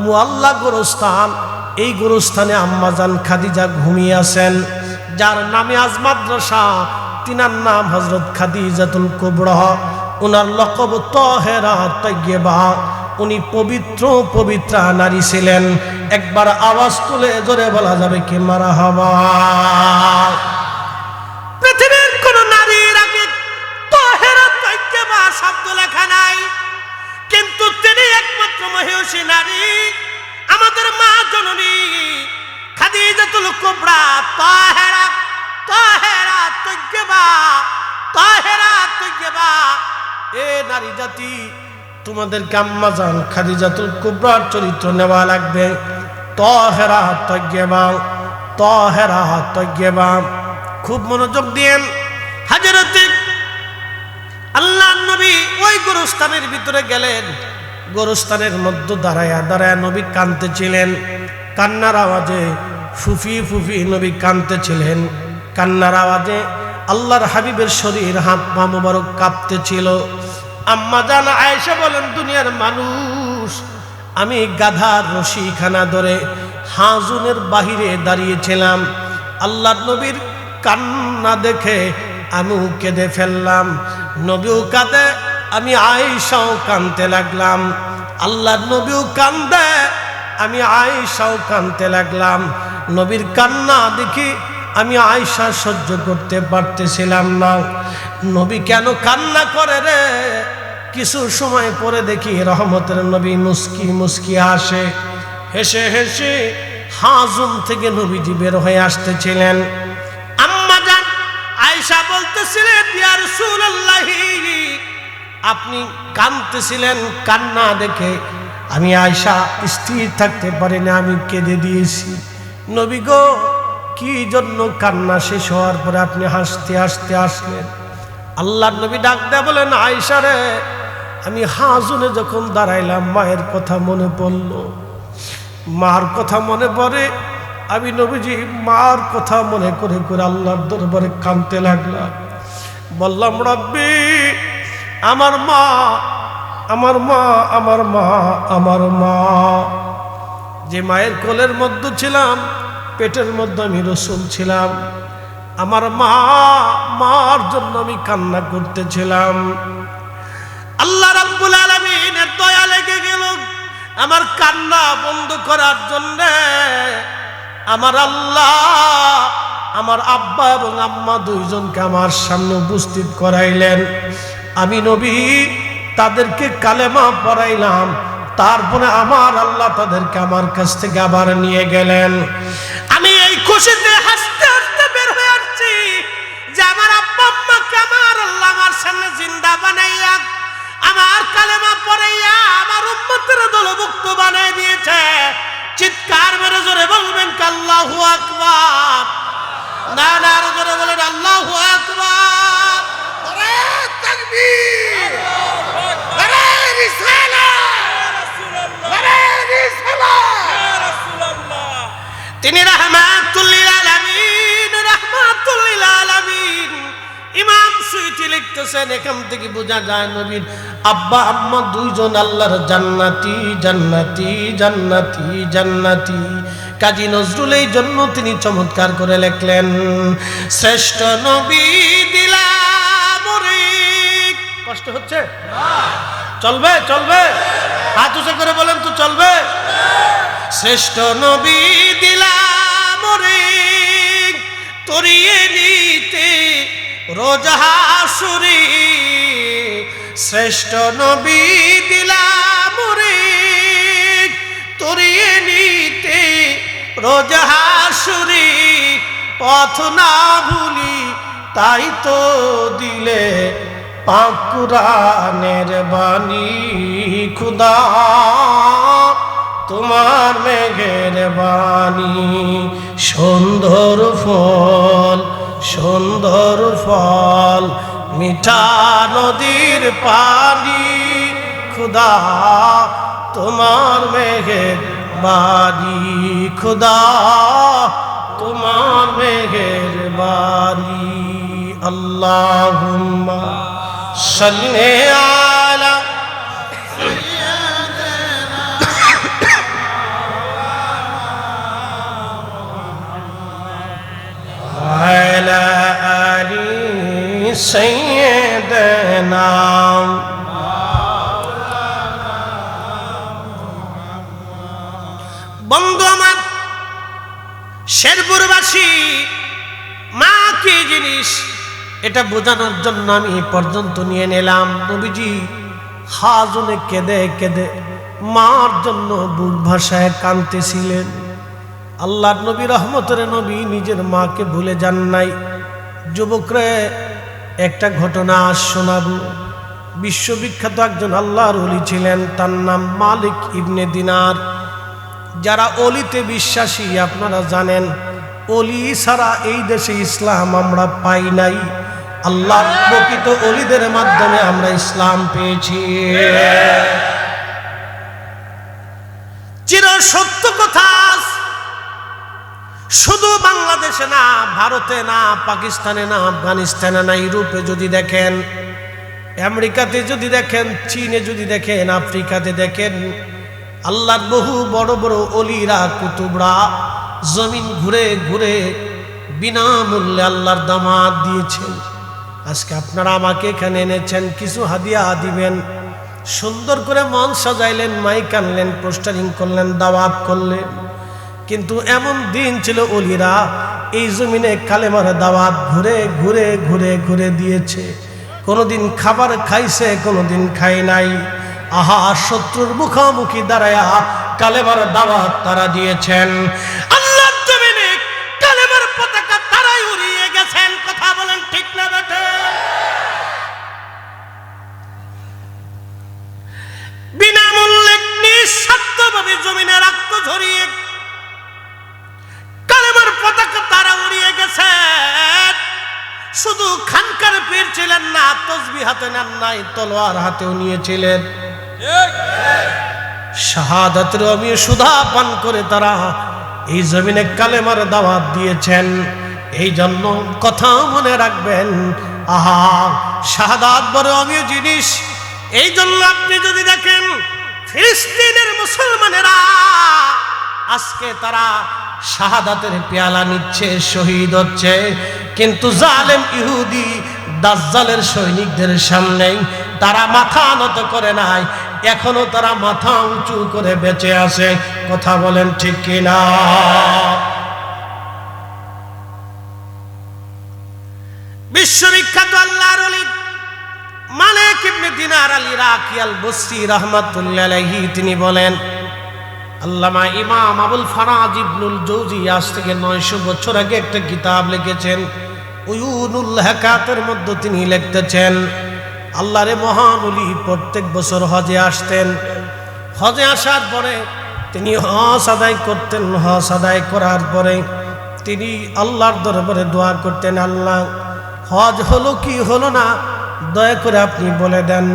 Speaker 1: মুআল্লা গোরস্থান। এই গোরস্থানে আম্মাজান খাদিজা ঘুমিয়ে আছেন, যার নামে আজ মাদ্রাসা। তিনার নাম হযরত খাদিজাতুল কুবরা। ওনার লকব তাহেরা তাইয়্যিবা। উনি পবিত্র পবিত্রা নারী ছিলেন। একবার আওয়াজ তুলে জোরে বলা যাবে কি মারহাবা। পৃথিবীর কোন নারীর আগে তাহেরা তাইয়্যিবা শব্দ লেখা নাই, কিন্তু তিনি একমাত্র মহিষী নারী, আমাদের মা জননী খাদিজাতুল কুবরা। তাহেরা তাহেরা তাইয়্যিবা, তাহেরা তাইয়্যিবা। এ নারী জাতি, তোমাদেরকে আম্মাজান খাদিজাতুল কুবরার চরিত্র নেওয়া লাগবে। তাহেরা তাইয়্যিবা, তাহেরা তাইয়্যিবা। খুব মনোযোগ দিয়েন। হযরত আল্লাহর নবী ওই গোরস্থানের ভিতরে গেলেন। গোরস্থানের মধ্যে দাঁড়ায়া দাঁড়ায়া নবী কাঁদতেছিলেন। কান্নার আওয়াজে ফুফি ফুফি নবী কাঁদতেছিলেন। কান্নার আওয়াজে আল্লাহর হাবিবের শরীর, হাত পা মোবারক কাঁপতেছিল। আম্মা জান আয়েশা বলেন, দুনিয়ার মানুষ, আমি গাধার রশিখানা ধরে হাজুনের বাহিরে দাঁড়িয়েছিলাম। আল্লাহর নবীর কান্না দেখে আমিও কেঁদে ফেললাম। নবীও কাঁদে, আমি আয়েশাও কাঁদতে লাগলাম। আল্লাহর নবীও কান্দে, আমি আয়েশাও কাঁদতে লাগলাম। নবীর কান্না দেখি আমি আয়েশা সহ্য করতে পারতেছিলাম না। নবী কেন কান্না করে রে? কিছু সময় পরে দেখি রহমতের নবী মুস্কি মুস্কি হাসে। হেসে হেসে হাজুম থেকে নবীজি বের হয়ে আসতেছিলেন। আম্মা জান আয়েশা বলতেছিলেন, ইয়া রাসূলুল্লাহ, আপনি কাঁদতেছিলেন, কান্না দেখে আমি আয়েশা স্থির থাকতে পারি না, আমি কেঁদে দিয়েছি। নবী গো, কি জন্য কান্না শেষ হওয়ার পরে আপনি হাসতে হাসতে আসলেন? আল্লাহর নবী ডাক দেয়া বলেন, আয়েশা রে, আমি হাজুনে যখন দাঁড়াইলাম মায়ের কথা মনে পড়ল, মার কথা মনে পড়ে। আমি নবীজি মার কথা মনে করে করে আল্লাহর দরবারে কাঁদতে লাগলাম। বললাম, রব্বি, আমার মা, আমার মা, আমার মা, আমার মা। যে মায়ের কোলের মধ্যে ছিলাম, পেটের মধ্যে আমি রসুল ছিলাম, আমার মা, মার জন্য আমি কান্না করতেছিলাম। আল্লাহ রাব্বুল আলামিনের দয়া লেগে গেল আমার কান্না বন্ধ করার জন্য। আমার আল্লাহ আমার আব্বা এবং আম্মা দুইজনকে আমার সামনে উপস্থিত করাইলেন। আমি নবী তাদেরকে কালেমা পড়াইলাম, তারপরে আমার আল্লাহ তাদেরকে আমার কাছ থেকে আবার নিয়ে গেলেন। আমি এই খুশিতে হাসতে হাসতে বের হয়ে আসছি যে আমার আব্বা আম্মাকে আমার আল্লাহ আমার সামনে জিন্দা বানাইয়া, আমার কালেমা পড়াইয়া আমার উম্মতের দলভুক্ত বানাই দিয়েছে। চিৎকার মেরে জোরে বলবেন আল্লাহু আকবার। না না, আরো জোরে বলেন আল্লাহু আকবার। আরে তাকবীর, আরে রিসালাত, আরে রিসালাত। ইয়া রাসূলুল্লাহ, তিনি রাহমাতুল লিল আলামিন, রাহমাতুল লিল আলামিন। ইমাম সুয়ুতি লিখতেছেন, এখান থেকে বোঝা যায় নবীর আব্বা আম্মা দুইজন আল্লাহর জান্নাতি, জান্নাতি, জান্নাতি, জান্নাতি। কাজী নজরুল এই জন্য তিনি চমৎকার করে লিখলেন, শ্রেষ্ঠ নবী দিলাম রে। কষ্ট হচ্ছে? চলবে চলবে, হাত উঁচু করে বলেন তো, চলবে? শ্রেষ্ঠ নবী দিলাম রে, তরিয়ে নিতে রোজ হাসুরে। শ্রেষ্ঠ নবী দিলাম রে, তরিয়ে নিতে রোজ হাসুরে। পথ না ভুলি তাই তো দিলে পাক কুরআনের বাণী। খুদা তোমার মেঘের বাণী, সুন্দর ফল, সুন্দর ফল, মিঠা নদীর পানি। খুদা তোমার মেঘের বাণী, খুদা তোমার মেঘের বাণী। আল্লাহুম্মা সাল্লি আলা وعلى آل سيدنا। বন্ধু আমার, শেরপুরবাসী মা কি জিনিস এটা বোঝানোর জন্য আমি এই পর্যন্ত নিয়ে নিলাম। নবীজি হাজনে কেঁদে কেঁদে মার জন্য বুক ভাষায় কাঁদতেছিলেন। আল্লাহর নবী, রহমতের নবী, নিজের মাকে ভুলে যান নাই। যুবকরে একটা ঘটনা শোনাবো। বিশ্ববিখ্যাত একজন আল্লাহর ওলি ছিলেন, তার নাম মালিক ইবনে দিনার। যারা অলিতে বিশ্বাসী আপনারা জানেন, অলি ছাড়া এই দেশে ইসলাম আমরা পাই নাই। আল্লাহর প্রকৃত অলিদের মাধ্যমে আমরা ইসলাম পেয়েছি। চির সত্য কথা, শুধু বাংলাদেশে না, ভারতে না, পাকিস্তানে না, আফগানিস্তানে না, ইউরোপে যদি দেখেন, আমেরিকাতে যদি দেখেন, চীনে যদি দেখেন, আফ্রিকাতে দেখেন, আল্লাহর বহু বড় বড় অলিরা, কুতুবরা জমিন ঘুরে ঘুরে বিনামূল্যে আল্লাহর দামাত দিয়েছেন। আজকে আপনারা আমাকে এখানে এনেছেন, কিছু হাদিয়া দিবেন, সুন্দর করে মন সাজাইলেন, মাইক আনলেন, পোস্টারিং করলেন, দাওয়াত করলেন। কিন্তু এমন দিন ছিল অলিরা এই জমিনে কালেমার দাওয়াত ঘুরে ঘুরে ঘুরে ঘুরে দিয়েছে। কোনোদিন খাবার খাইছে, কোনোদিন খাই নাই। আহা, শত্রুর মুখোমুখি দাঁড়ায়া কালেমার দাওয়াত তারা দিয়েছেন। আল্লাহর জমিনে কালেমার পতাকা তারাই উড়িয়ে গেছেন। কথা বলেন ঠিক অহংকারে পীর ছিলেন না, তসবিহ হাতে নেন নাই, তলোয়ার হাতেও নিয়েছিলেন। শাহাদাতের অমীয় সুধা পান করে তারা এই জমিনে কালেমার দাওয়াত দিয়েছেন। এই জন্য কথা মনে রাখবেন, আহা শাহাদাত বড় অমীয় জিনিস। এই জন্য আপনি যদি দেখেন ফিলিস্তিনের মুসলমানেরা আজকে তারা শাহাদাতের পেয়ালা নিচ্ছে, শহীদ হচ্ছে, কিন্তু জালেম ইহুদি দাজ্জালের সৈনিকদের সামনে তারা মাথা নত করে নাই, এখনো তারা মাথা উঁচু করে বেঁচে আছে। কথা বলেন ঠিক কিনা? বিশ্ববিখ্যাত আল্লাহর ওলি মালিক ইবনে দিনার আল ইরাকি আল বসরি রাহমাতুল্লাহি আলাইহি তিনি বলেন, আল্লামা ইমাম আবুল ফারাজ ইবনুল জৌজি আজ থেকে 900 বছর আগে একটা কিতাব লিখেছেন, উয়ুনুল হাকাতের মধ্যে তিনি লিখতেছেন, আল্লাহরে মহান ওলি প্রত্যেক বছর হজে আসতেন। হজে আসার পরে তিনি হজ আদায় করতেন। হজ আদায় করার পরে তিনি আল্লাহর দরবারে দোয়া করতেন, আল্লাহ হজ হলো কি হলো না দয়া করে আপনি বলে দেন।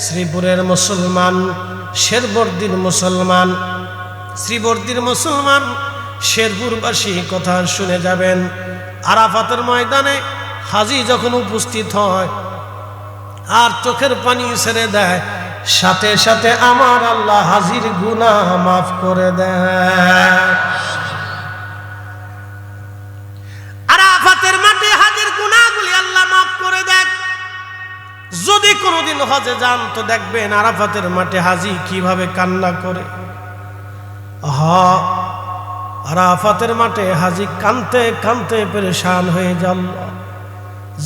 Speaker 1: শ্রীপুরের মুসলমান, শেরবর্দির মুসলমান, শ্রীবর্দির মুসলমান, শেরপুরবাসী কথা শুনে যাবেন। আরাফাতের ময়দানে হাজী যখন উপস্থিত হয় আর চোখের পানি ছেড়ে দেয়, সাথে সাথে আমার আল্লাহ হাজীর গুনাহ মাফ করে দেয়। আরাফাতের মাঠে হাজীর গুনাহগুলি আল্লাহ মাফ করে দেয়। যদি কোনোদিন হজে যান তো দেখবেন আরাফাতের মাঠে হাজী কিভাবে কান্না করে। আরাফাতের মাঠে হাজী কানতে কানতে পেরেশান হয়ে যান,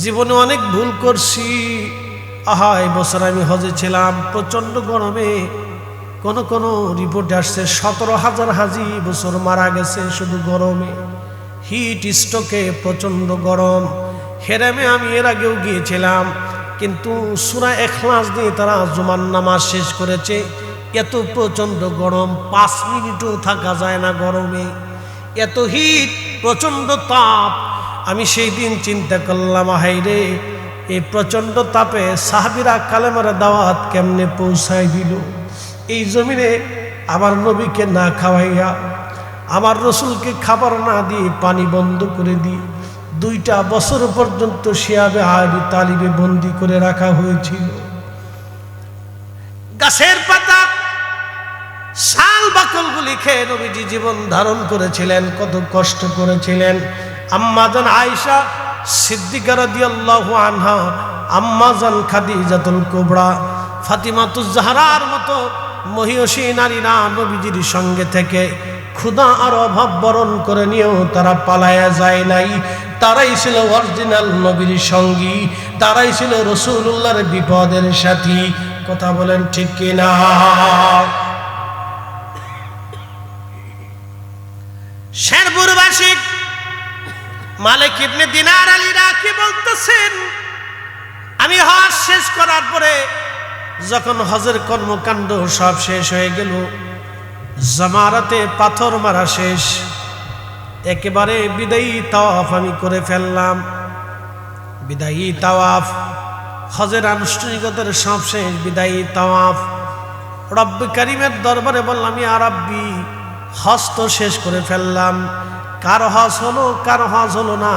Speaker 1: জীবনে অনেক ভুল করছি। এই বছর আমি হজে ছিলাম, প্রচন্ড গরমে, কোন রিপোর্টে আসছে 17,000 হাজী বছর মারা গেছে শুধু গরমে, হিট স্ট্রোকে, প্রচন্ড গরম। হেরেমে আমি এর আগেও গিয়েছিলাম, কিন্তু সূরা ইখলাস দিয়ে তারা জুমার নামাজ শেষ করেছে। এত প্রচন্ড গরম, 5 মিনিটও থাকা যায় না গরমে, এত হিট, প্রচন্ড তাপ। আমি সেই দিন চিন্তা করলাম, হায়রে এই প্রচন্ড তাপে সাহাবীরা কালেমার দাওয়াত কেমনে পৌঁছায় দিল এই জমিনে। আমার নবীকে না খাওয়াইয়া, আমার রসুলকে খাবার না দিয়ে পানি বন্ধ করে দিয়ে 2টা বছর পর্যন্ত শিয়াবে আবি তালিবে বন্দী করে রাখা হয়েছিল। গাছের পাতা, শাল বাকলগুলি খেয়ে নবীজি জীবন ধারণ করেছিলেন, কত কষ্ট করেছিলেন। আম্মাজান আয়েশা সিদ্দিকা রাদিয়াল্লাহু আনহা, আম্মাজান খাদিজাতুল কুবরা, ফাতিমাতুজ জাহরার মতো মহিয়সী নারীরা নবীজির সঙ্গে থেকে ক্ষুধা আর অভাব বরণ করে নিয়েও তারা পালায়া যায় নাই। তারাই ছিল অরিজিনাল নবীর সঙ্গী, তারাই ছিল রাসূলুল্লাহর বিপদের সাথী। কথা বলেন ঠিক কিনা? শেরপুরবাসী মালিক ইবনে দিনার আল ইরাকি বলতেছেন, আমি হজ শেষ করার পরে যখন হজের কর্মকাণ্ড সব শেষ হয়ে গেল, জামারাতে পাথর মারা শেষ, একেবারে বিদায়ী তাওয়াফ আমি করে ফেললাম। বিদায়ী তাওয়াফ, হজের আনুষ্ঠানিকতার সব শেষ, বিদায়ী তাওয়াফ। রব্বে কারিমের দরবারে বললাম, ইয়া রাব্বি, হজ তো শেষ করে ফেললাম, কার হজ হলো কার হজ হলো না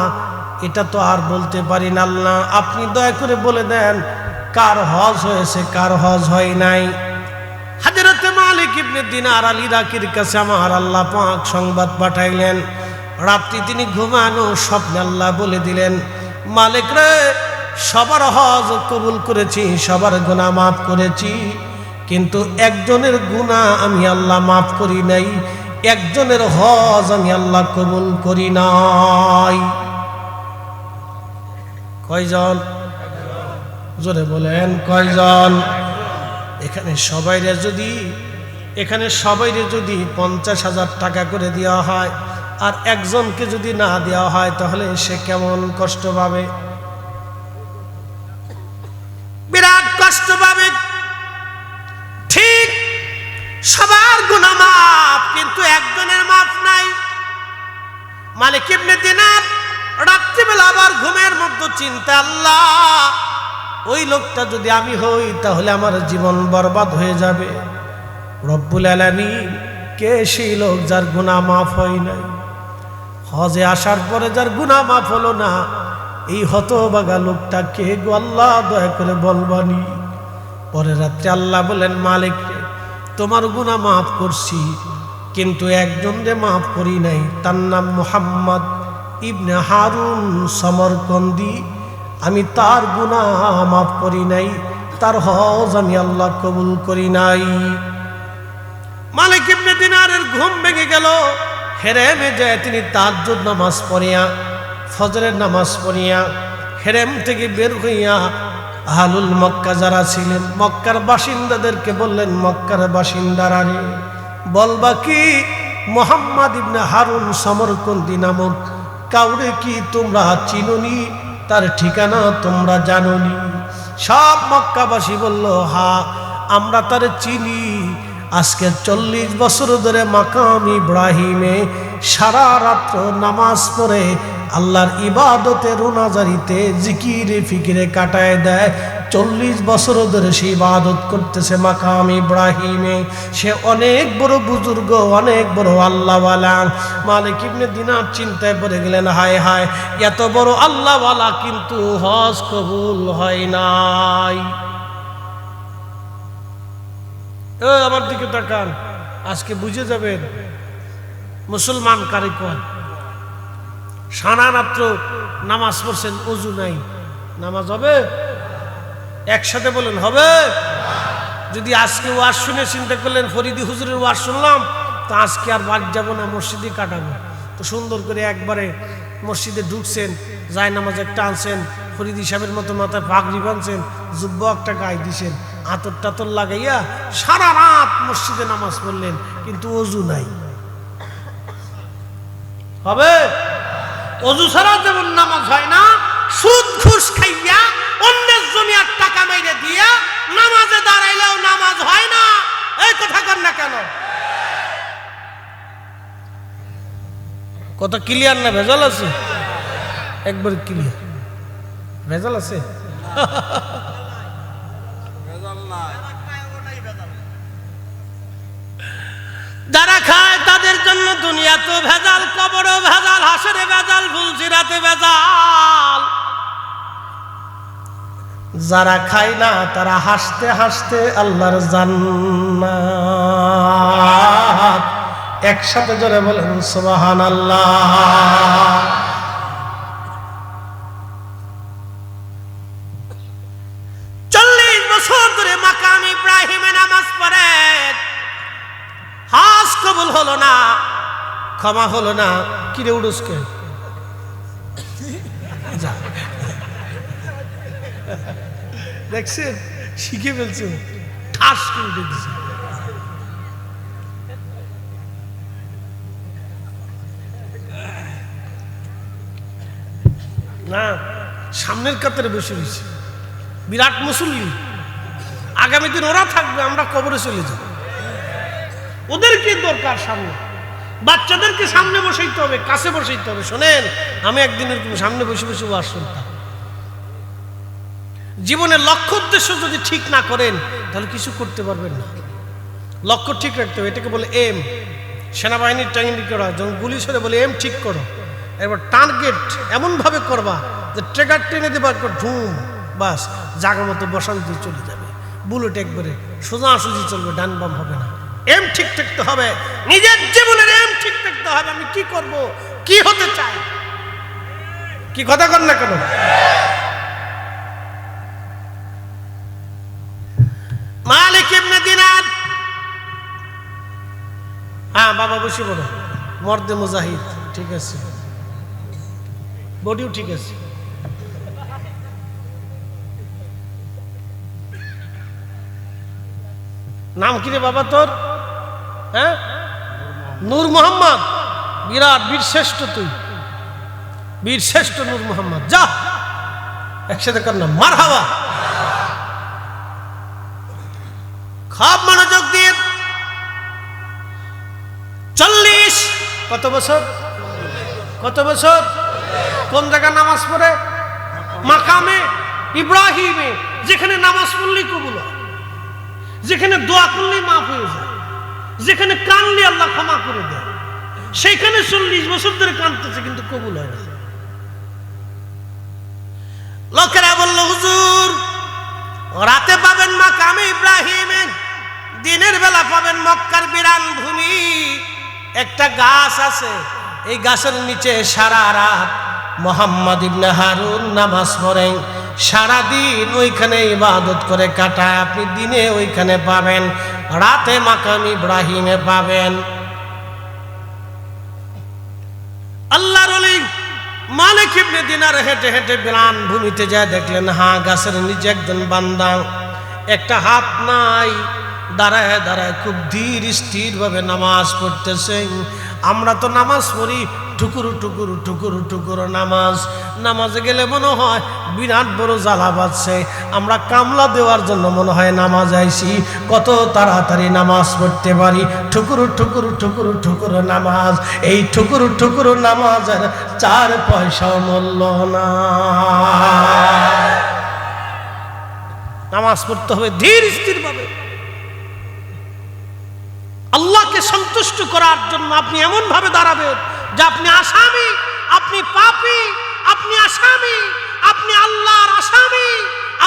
Speaker 1: এটা তো আর বলতে পারি না। আল্লাহ আপনি দয়া করে বলে দেন কার হজ হয়েছে কার হজ হয় নাই। হযরত মালিক ইবনে দিনার আল ইরাকির কাছে আমার আল্লাহ পাক সংবাদ পাঠাইলেন। রাত্রি তিনি ঘুমানো স্বপ্নে আল্লাহ বলে দিলেন, মালিক রে, সবার হজ কবুল করেছি, সবার গুনাহ মাফ করেছি, কিন্তু একজনের গুনাহ আমি আল্লাহ মাফ করি নাই, একজনের হজ আমি আল্লাহ কবুল করি নাই। কয়জন? জোরে বলেন কয়জন? এখানে সবাইরে যদি 50,000 টাকা করে দেওয়া হয় আর একজনকে যদি না দেওয়া হয় তাহলে সে কেমন কষ্ট পাবে? বিরাট কষ্ট পাবে। ঠিক সবার গুনাহ মাফ, কিন্তু একজনের মাফ নাই। মালিক ইবনে দিনার রাত্রিবেলা আবার ঘুমের মধ্যে চিন্তা, আল্লাহ ওই লোকটা যদি আমি হই তাহলে আমার জীবন বরবাদ হয়ে যাবে। রব্বুল আলামিন কে সেই লোক যার গুনাহ মাফ হয় নাই? হজে আসার পরে যার গুনাহ মাফ হলো না, এই হতভাগা লোকটা কে গো আল্লাহ, দয়া করে বলবানি। পরে রাত্রে আল্লাহ বলেন, মালিক রে, তোমার গুনাহ মাফ করছি, কিন্তু একজন রে মাফ করি নাই, তার নাম মুহাম্মদ ইবনে হারুন সমরকন্দি। আমি তার গুনাহ মাফ করি নাই, তার হজ আমি আল্লাহ কবুল করি নাই। মালিক ইবনে দিনারের ঘুম ভেঙে গেল। হেরেমে যায় তিনি তাহাজ্জুদ নামাজ পড়িয়া, ফজরের নামাজ পড়িয়া হেরেম থেকে বের হইয়া আহলুল মক্কা যারা ছিলেন, মক্কার বাসিন্দাদেরকে বললেন, মক্কার বাসিন্দারা রে, বলবা কি মুহাম্মদ ইবনে হারুন সমরকন্দি নামক কাউরে কি তোমরা চিনোনি? তার ঠিকানা তোমরা জানোনি? সব মক্কাবাসী বলল, হ্যাঁ আমরা তারে চিনি। আজকে 40 বছর ধরে মাকাম ইব্রাহিমে সারা রাত্র নামাজ পড়ে আল্লাহর ইবাদতে রোনাজারিতে জিকিরে ফিকিরে কাটায় দেয়। 40 বছর ধরে সে ইবাদত করতেছে মাকাম ইব্রাহিমে। সে অনেক বড় বুজুর্গ, অনেক বড় আল্লাহওয়ালা। মালিক ইবনে দিনার চিন্তায় পড়ে গেলেন, হায় হায়, এত বড় আল্লাহওয়ালা কিন্তু হজ কবুল হয় নাই। আমার দিকে তাকান, আজকে বুঝে যাবেন মুসলমান কারে কয়। সারা রাত্র নামাজ পড়ছেন, ওযু নাই, নামাজ হবে? একসাথে বলেন, হবে? যদি আজকে ওয়াজ শুনে চিন্তা করলেন ফরিদি হুজুরের ওয়াজ শুনলাম, তো আজকে আর বাদ যাব না, মসজিদে কাটাবো। তো সুন্দর করে একবারে মসজিদে ঢুকছেন, যায় নামাজ একটা আনছেন, ফরিদি সাহেবের মতো মাথায় পাগড়ি বাঁধছেন, জুব্বা একটা গায়ে দিছেন, আতর টাতর লাগাইয়া সারা রাত মসজিদে নামাজ পড়লেন, কিন্তু ওযু নাই। হবে? ওযু ছাড়া যেমন নামাজ হয় না, সুদ ঘুষ খাইয়া অন্যের জমি আর টাকা মাইরে দিয়া নামাজে দাঁড়াইলেও নামাজ হয় না। এই কথা কর না কেন? কত ক্লিয়ার না ভেজাল আছে? একবার ক্লিয়ার। ভেজাল আছে? যারা খায় তাদের জন্য দুনিয়া তো ভেজাল, কবরও ভেজাল, হাসরে ভেজাল, ফুলসিরাতে ভেজাল। যারা খায় না তারা হাসতে হাসতে আল্লাহর জান্নাত। একসাথে জোরে বলেন সুবহানাল্লাহ। মাকাম ইব্রাহিমে নামাজ পড়ে, হজ কবুল হলো না, ক্ষমা হলো না। কিরে উড়ুসকে দেখছেন, শিখে ফেলছে, ঠাস করে উঠে দিছে। না, সামনের কাতারে বসে রয়েছে, বিরাট মুসল্লি। আগামী দিন ওরা থাকবে, আমরা কবরে চলে যাব। ওদেরকে দরকার সামনে, বাচ্চাদেরকে সামনে বসাইতে হবে, কাছে বসাইতে হবে। শোনেন, আমি একদিন এরকম সামনে বসে বসে ওয়াজ শুনতাম। জীবনের লক্ষ্য উদ্দেশ্য যদি ঠিক না করেন তাহলে কিছু করতে পারবেন না। লক্ষ্য ঠিক রাখতে হবে, এটাকে বলে এম। সেনাবাহিনীর ট্রেনিং করা, যখন গুলি ছড়ে বলে এম ঠিক করো। এবার টার্গেট এমনভাবে করবা যে ট্রেগার টেনে দেবা, ঢুম, বাস জায়গা মতো বসান দিয়ে চলে যাবে। বুলেট একবারে সোজাসুজি চলবে, ডান বাম হবে না। এম ঠিক থাকতে হবে, নিজের জীবনের এম ঠিক থাকতে হবে। আমি কি করব, কি হতে চাই, কি কথা কর না কেন? মালিক ইবনে দিনার, হ্যাঁ বাবা বসে বলো, মর্দে মুজাহিদ, ঠিক আছে, বডিও ঠিক আছে। নাম কি রে বাবা তোর? হ্যাঁ, নূর মোহাম্মদ। বিরাট বীরশ্রেষ্ঠ, তুই বীরশ্রেষ্ঠ নূর মোহাম্মদ। যা একসাথে কর না, মারহাবা। খুব মনোযোগ দিয়ে 40 কত বছর, কত বছর, কোন জায়গায় নামাজ পড়ে? মাকামে ইব্রাহিমে যেখানে নামাজ পড়লেই কবুল হয়, যেখানে দোয়া করলেই মাফ হয়ে যায়, যেখানে কানলে আল্লাহ ক্ষমা করে দেয়, সেইখানে 40 বছর ধরে কাঁদতেছে কিন্তু কবুল হয় না। লোকেরা বলল, হুজুর রাতে পাবেন মাকামে ইব্রাহিমে, দিনের বেলা পাবেন মক্কার বিরান ভূমি। একটা গাছ আছে, এই গাছের নিচে সারা রাত মুহাম্মদ ইবনে হারুন নামাজ পড়েন, সারাদিন ওইখানে ইবাদত করে কাটায়। আপনি দিনে ওইখানে পাবেন, রাতে মাকাম ইব্রাহিমে পাবেন। আল্লাহর ওলি মালিক ইবনে দিনার হেঁটে হেঁটে বিরান ভূমিতে যায়, দেখলেন হ্যাঁ গাছের নিচে একজন বান্দা, একটা হাত নাই, দাঁড়ায় দাঁড়ায় খুব ধীর স্থির ভাবে নামাজ পড়তেছে। আমরা তো নামাজ পড়ি টুকুরু টুকুরু টুকুরু টুকুরু নামাজ, নামাজে গেলে মনে হয় বিরাট বড় জ্বালা বাজছে, আমরা কামলা দেওয়ার জন্য মনে হয় নামাজ আইছি, কত তাড়াতাড়ি নামাজ পড়তে পারি। ঠুকুরু ঠুকুরু ঠুকুরু ঠুকুরু নামাজ, এই ঠুকুরু ঠুকুরু নামাজের 4 পয়সাও মূল্য না। নামাজ পড়তে হবে ধীর স্থির ভাবে। আল্লাহকে সন্তুষ্ট করার জন্য আপনি এমন ভাবে দাঁড়াবেন যে আপনি আসামি, আপনি পাপী, আপনি আসামি, আপনি আল্লাহর আসামি,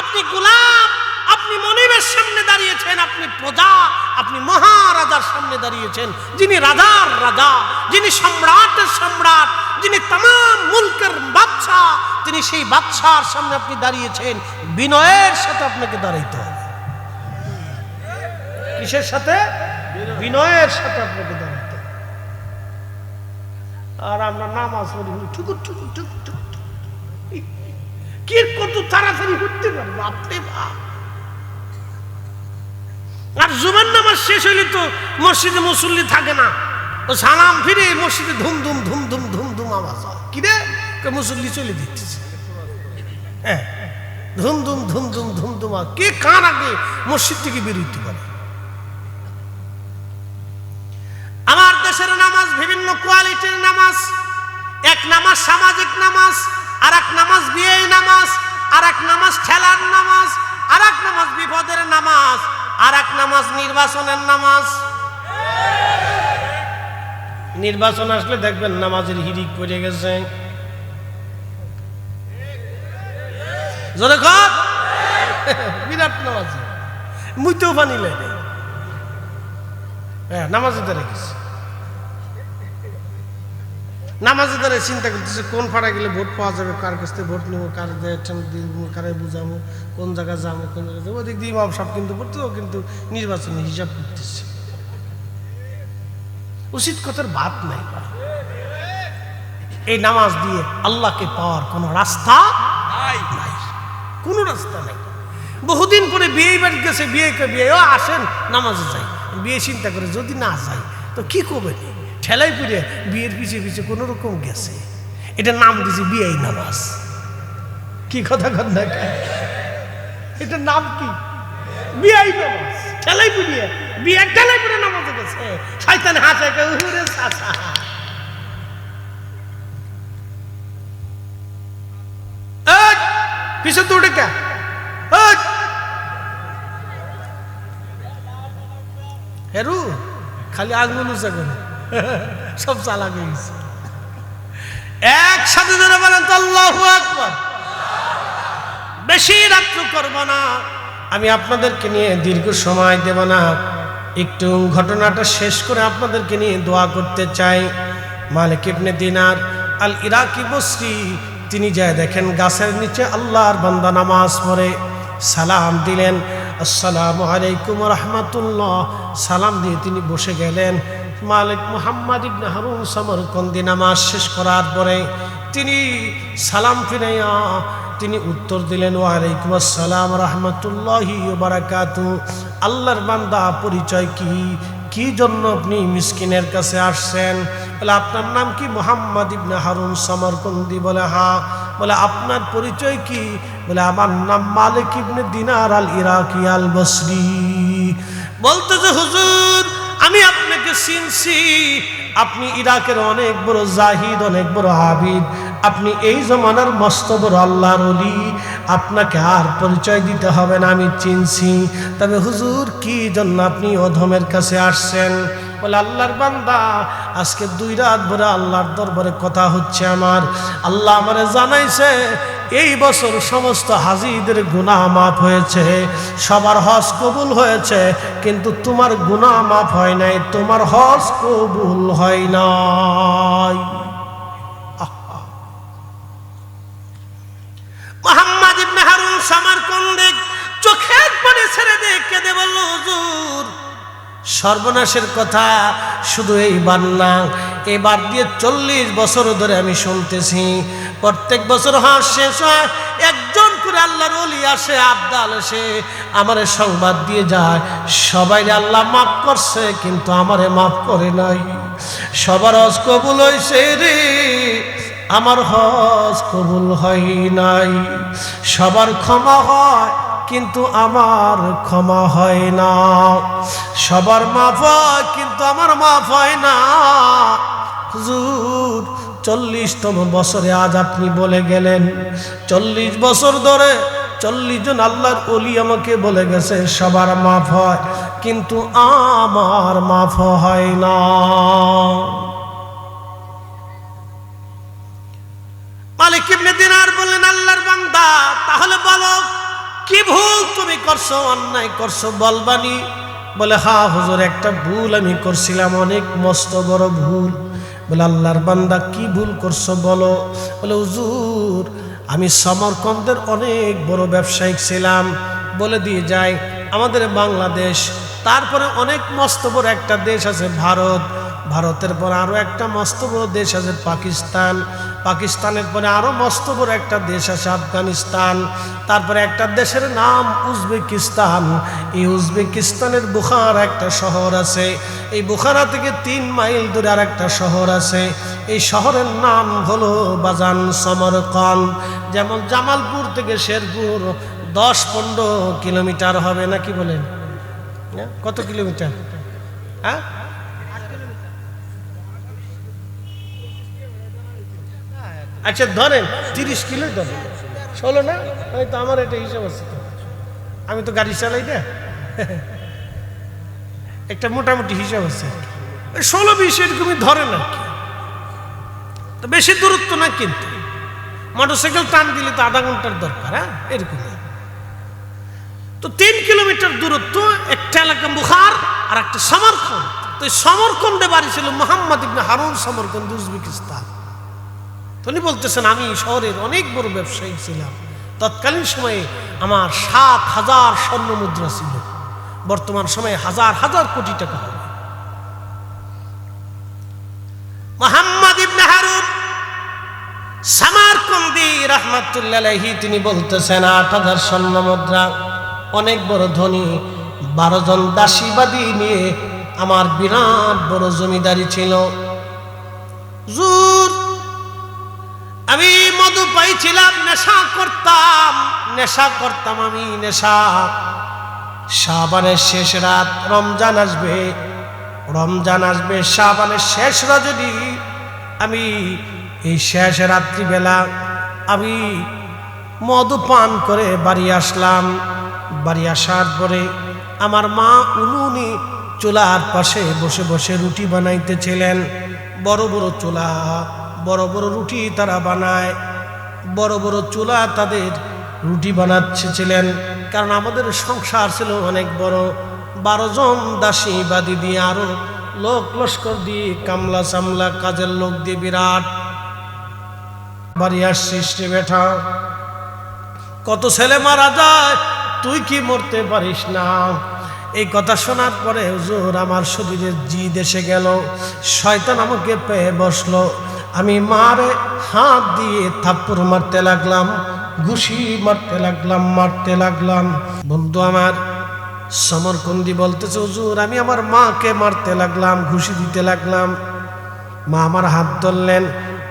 Speaker 1: আপনি গোলাম, আপনি মনিবের সামনে দাঁড়িয়েছেন, আপনি প্রজা, আপনি মহারাজার সামনে দাঁড়িয়েছেন, যিনি রাজার রাজা, যিনি সম্রাটের সম্রাট, যিনি তামাম মুলকের বাদশা, তিনি সেই বাদশার সামনে আপনি দাঁড়িয়েছেন। বিনয়ের সাথে আপনাকে দাঁড়াইতে হবে। কিসের সাথে? বিনয়ের সাথে আপনাকে দাঁড়াইতে হবে। আর আমরা নামাজ পড়ি ঠুকুর ঠুকুর ঠুকুর ঠুকুর, কি কত তাড়াতাড়ি উঠতে পারবো আপনি বাপ। আর জুমার নামাজ শেষ হইলে তো মসজিদে মুসল্লি থাকে না, ও সালাম ফিরে মসজিদে ধুম ধুম ধুম ধুম ধুম ধুম আওয়াজ হয়। কি রে মুসল্লি চলে দিতেছে, হ্যাঁ ধুম ধুম ধুম ধুম ধুম ধুম। কে কার আগে মসজিদ থেকে বেরোতে পারে? আমার দেশের নামাজ বিভিন্ন কোয়ালিটির নামাজ। এক নামাজ সামাজিক নামাজ, আর এক নামাজ বিয়ে নামাজ, আর এক নামাজ ঠেলার নামাজ, আর এক নামাজ বিপদের নামাজ, আর এক নামাজ নির্বাচনের নামাজ। নির্বাচন আসলে দেখবেন নামাজের হিরিক পড়ে গেছে। জোরে কর, বিরাট নামাজ, মুইতেও পানি লাগে। হ্যাঁ নামাজে দাঁড়িয়ে গেছে, নামাজে দাঁড়িয়ে চিন্তা করতেছে কোন পাড়া গেলে ভোট পাওয়া যাবে, কার কাছ থেকে ভোট নেবো, কার দিব, কারে বুঝাবো, কোন জায়গায় যাবো, কোন জায়গায় যাবো। ওদিক দিয়ে ইমাম সাহেব কিন্তু পড়তে, ও কিন্তু নির্বাচনী হিসাব করতেছে। উচিত কথার ভাত নাই। এই নামাজ দিয়ে আল্লাহকে পাওয়ার কোনো রাস্তা নাই, কোনো রাস্তা নাই। বহুদিন পরে বিয়ে বাড়ি গেছে, বিয়ে ও আসেন নামাজে যাই, বিয়ে চিন্তা করে যদি না যাই তো কি করবে, ঠেলাই পুড়ে বিয়ের পিছিয়ে পিছিয়ে কোন রকম গেছে। এটা নাম দিয়েছে বিয়েই নামাজ। কি কথা কন না, এটার নাম কি? বিয়েই নামাজ। ঠেলাই পুড়িয়ে বিয়ে ঠেলাই পুড়ে নামাজে গেছে, শয়তান হাসে উহুরে চাচা। পিছে দৌড়ে কে হেরু খালি আঙুল উঁচা করে সব চালা গেছে। একসাথে ধরে বলেন তো আল্লাহু আকবার। বেশি রাত্র করব না, আমি আপনাদেরকে নিয়ে দীর্ঘ সময় দেব না, একটু ঘটনাটা শেষ করে আপনাদেরকে নিয়ে দোয়া করতে চাই। মালিক ইবনে দিনার আল ইরাকি বসরি তিনি যায় দেখেন গাছের নিচে আল্লাহর বান্দা নামাজ পড়ে, সালাম দিলেন, আসসালামু আলাইকুম রহমতুল্লাহ, সালাম দিয়ে তিনি বসে গেলেন। মালিক মুহাম্মদ ইবনে হারুন সমরকন্দি নামাজ শেষ করার পরে তিনি সালাম ফিরাইয়া তিনি উত্তর দিলেন, ওয়ালাইকুম আসসালাম রহমতুল্লাহি ওয়া বারাকাতুহু। আল্লাহর বান্দা পরিচয় কি জন্য আপনি মিসকিনের কাছে আসছেন? বলে আপনার নাম কি? মুহাম্মদ ইবনে হারুন সমরকন্দি। বলে হ্যাঁ। বলে আপনার পরিচয় কি? বলে আমার নাম মালিক ইবনে দিনার আল ইরাকি আল বসরি। বলতে যে হুজুর আমি আপনাকে চিনছি, আপনি ইরাকের অনেক বড় জাহিদ, অনেক বড় আবিদ, আপনি এই জমানার মস্ত বড় আল্লাহর ওলি, আপনাকে আর পরিচয় দিতে হবে না, আমি চিনছি। তবে হুজুর কি জন্য আপনি অধমের কাছে আসছেন? বলে আল্লাহর বান্দা, আজকে 2 রাত ভরে আল্লাহর দরবারে কথা হচ্ছে আমার। আল্লাহ আমারে জানাইছে এই বছর সমস্ত হাজিদের গুনাহ মাফ হয়েছে, সবার হজ কবুল হয়েছে, কিন্তু তোমার গুনাহ মাফ হয় নাই, তোমার হজ কবুল হয় নাই। মুহাম্মদ ইবনে হারুন সামারকন্দি চোখের পানি ছেড়ে দিয়ে কেঁদে বলল, হুজুর সর্বনাশের কথা শুধু এইবার না, এবার দিয়ে 40 বছর ধরে আমি শুনতেছি। প্রত্যেক বছর হজ শেষ হয়, একজন করে আল্লাহর ওলি আসে, আবদাল এসে আমারে সংবাদ দিয়ে যায়, সবাই আল্লাহ মাফ করছে কিন্তু আমারে মাফ করে নাই। সবার হজ কবুল হয়েছে রে, আমার হজ কবুল হয় নাই। সবার ক্ষমা হয় কিন্তু আমার ক্ষমা হয় না, সবার মাফ হয় কিন্তু আমার মাফ হয় না। হুজুর 40তম বছরে আজ আপনি বলে গেলেন, 40 বছর ধরে 40 জন আল্লাহর ওলি আমাকে বলে গেছে সবার মাফ হয় কিন্তু আমার মাফ হয় না। মালিক ইবনে দিনার বললেন, আল্লাহর বান্দা তাহলে বলো কি ভুল তুমি করছো, অন্যায় করছো, বলবানি? বলে হ্যাঁ হুজুর, একটা ভুল আমি করছিলাম, অনেক মস্ত বড় ভুল। বলে আল্লাহর বান্দা কি ভুল করছো বলো? বলে হুজুর আমি সমরকন্দের অনেক বড় ব্যবসায়িক ছিলাম। বলে দিয়ে যাই আমাদের বাংলাদেশ, তারপরে অনেক মস্ত বড় একটা দেশ আছে ভারত, ভারতের পর আরো একটা মস্ত বড় দেশ আছে পাকিস্তান, পাকিস্তানের পরে আরো মস্ত বড় একটা দেশ আছে আফগানিস্তান, তারপরে একটা দেশের নাম উজবেকিস্তান। এই উজবেকিস্তানের বুখারা একটা শহর আছে, এই বুখারা থেকে 3 মাইল দূরে আর একটা শহর আছে, এই শহরের নাম হলো বাজান সমরকন্দ। যেমন জামালপুর থেকে শেরপুর 10-15 কিলোমিটার হবে, নাকি বলেন? কত কিলোমিটার? হ্যাঁ, আচ্ছা ধরেন 30 কিলো ধরেন, 16 না? হয়তো আমার এটা হিসাব আছে, তো আমি তো গাড়ি চালাই না, একটা মোটামুটি হিসাব আছে, 16-20 এরকমই ধরেন আর কি। তো বেশি দূরত্ব না, কিন্তু মোটরসাইকেল টান দিলে তো আধা ঘন্টার দরকার, হ্যাঁ এরকম। তো 3 কিলোমিটার দূরত্ব, একটা এলাকা বুখার আর একটা সমরকন্দ। তো সমরকন্দে বাড়ি ছিল মুহাম্মদ ইবনে হারুন সমরকন্দ, উজবেকিস্তান। উনি বলতেছেন আমি শহরের অনেক বড় ব্যবসায়ী ছিলাম, তৎকালীন সময়ে আমার 7,000 স্বর্ণ মুদ্রা ছিল, বর্তমান সময়ে হাজার হাজার কোটি টাকা হবে। মুহাম্মদ ইবনে হারুন সামারকন্দি রাহমাতুল্লাহ আলাইহি তিনি বলতেছেন 8,000 স্বর্ণ মুদ্রা, অনেক বড় ধনী, 12 জন দাসীবাদী নিয়ে আমার বিরাট বড় জমিদারি ছিল। হুজুর আমি মধু পাইছিলাম, নেশা করতাম আমি, নেশা। শাবানের শেষ রাত, রমজান আসবে, শাবানের শেষ রজনী, আমি এই শেষ রাত্রিবেলা আমি মধু পান করে বাড়ি আসলাম। বাড়ি আসার পরে আমার মা উনুনে চুলার পাশে বসে বসে রুটি বানাইতেছিলেন। বড় বড় চুলা, বড় বড় রুটি তারা বানায়, বড় বড় চুলা তাদের রুটি বানাচ্ছিলেন। কারণ আমাদের সংসার ছিল অনেক বড়, 12 জন দাসী বাদী দিয়ে আরো লোক লস্কর দিয়ে, কামলা সামলা কাজের লোক দিয়ে বিরাট বাড়ি আসছিস রে বেটা, কত ছেলে মারা যায়, তুই কি মরতে পারিস না? এই কথা শোনার পরে হুজুর আমার শরীরের জিদ এসে গেল, শয়তান আমাকে পেয়ে বসলো। আমি মারে হাত দিয়ে থাপ্পড় মারতে লাগলাম, ঘুষি মারতে লাগলাম। বন্ধু আমার সমরকন্দি বলতেছে, হুজুর আমি আমার মাকে মারতে লাগলাম, ঘুষি দিতে লাগলাম। মা আমার হাত ধরলেন,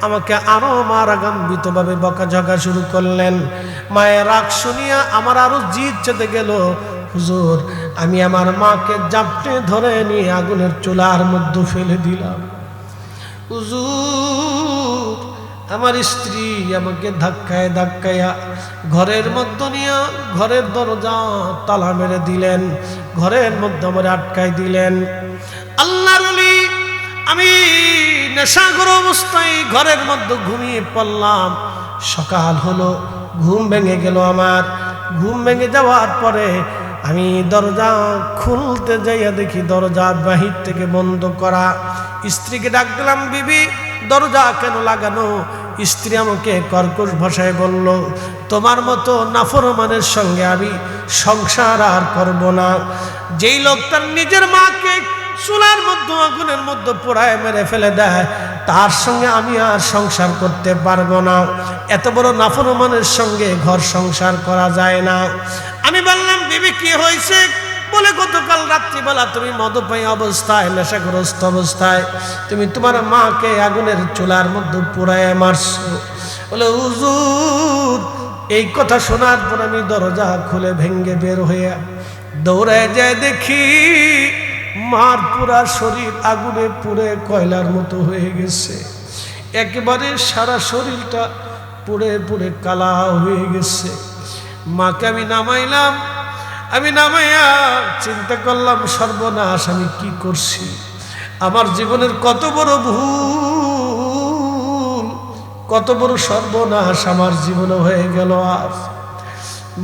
Speaker 1: আমাকে আরো মারাগাম্বিত ভাবে বকাঝকা শুরু করলেন। মায়ের রাগ শুনিয়া আমার আরো জিদ চেতে গেল। হুজুর আমি আমার মাকে জাপটে ধরে নিয়ে আগুনের চুলার মধ্যে ফেলে দিলাম। হুজুর আমার স্ত্রী আমাকে ধাক্কায় ধাক্কায়া ঘরের মধ্যে নিয়ে ঘরের দরজা তালা মেরে দিলেন, ঘরের মধ্যে আমার আটকায় দিলেন। আল্লাহর ওলি আমি নেশাগ্র অবস্থায় ঘরের মধ্যে ঘুমিয়ে পড়লাম। সকাল হলো, ঘুম ভেঙে গেল আমার। ঘুম ভেঙে যাওয়ার পরে আমি দরজা খুলতে যাইয়া দেখি দরজা বাহির থেকে বন্ধ করা। স্ত্রীকে ডাক দিলাম, বিবি দরজা কেন লাগানো? স্ত্রী আমাকে কর্কশ ভাষায় বলল, তোমার মতো নাফরমানের সঙ্গে আমি সংসার আর করব না। যেই লোক তার নিজের মাকে চুলার মধ্যে আগুনের মধ্যে পোড়ায় মেরে ফেলে দেয়, তার সঙ্গে আমি আর সংসার করতে পারবো না। এত বড় নাফরমানের সঙ্গে ঘর সংসার করা যায় না। আমি বললাম, বিবি কি হয়েছে? বলে, গতকাল রাত্রিবেলা তুমি মদ্যপায়ী অবস্থায়, নেশাগ্রস্ত অবস্থায় তুমি তোমার মাকে আগুনের চুলার মধ্যে পোড়ায় মারছো। বলে, হুজুর এই কথা শোনার পর আমি দরজা খুলে ভেঙ্গে বের হয়ে দৌড়ায় যায়, দেখি মার পুরা শরীর আগুনে পুড়ে কয়লার মতো হয়ে গেছে। একেবারে সারা শরীরটা পুড়ে পুড়ে কালা হয়ে গেছে। মাকে আমি নামাইলাম। আমি নামাইয়া চিন্তা করলাম, সর্বনাশ, আমি কি করছি? আমার জীবনের কত বড় ভুল, কত বড় সর্বনাশ আমার জীবনে হয়ে গেল। আজ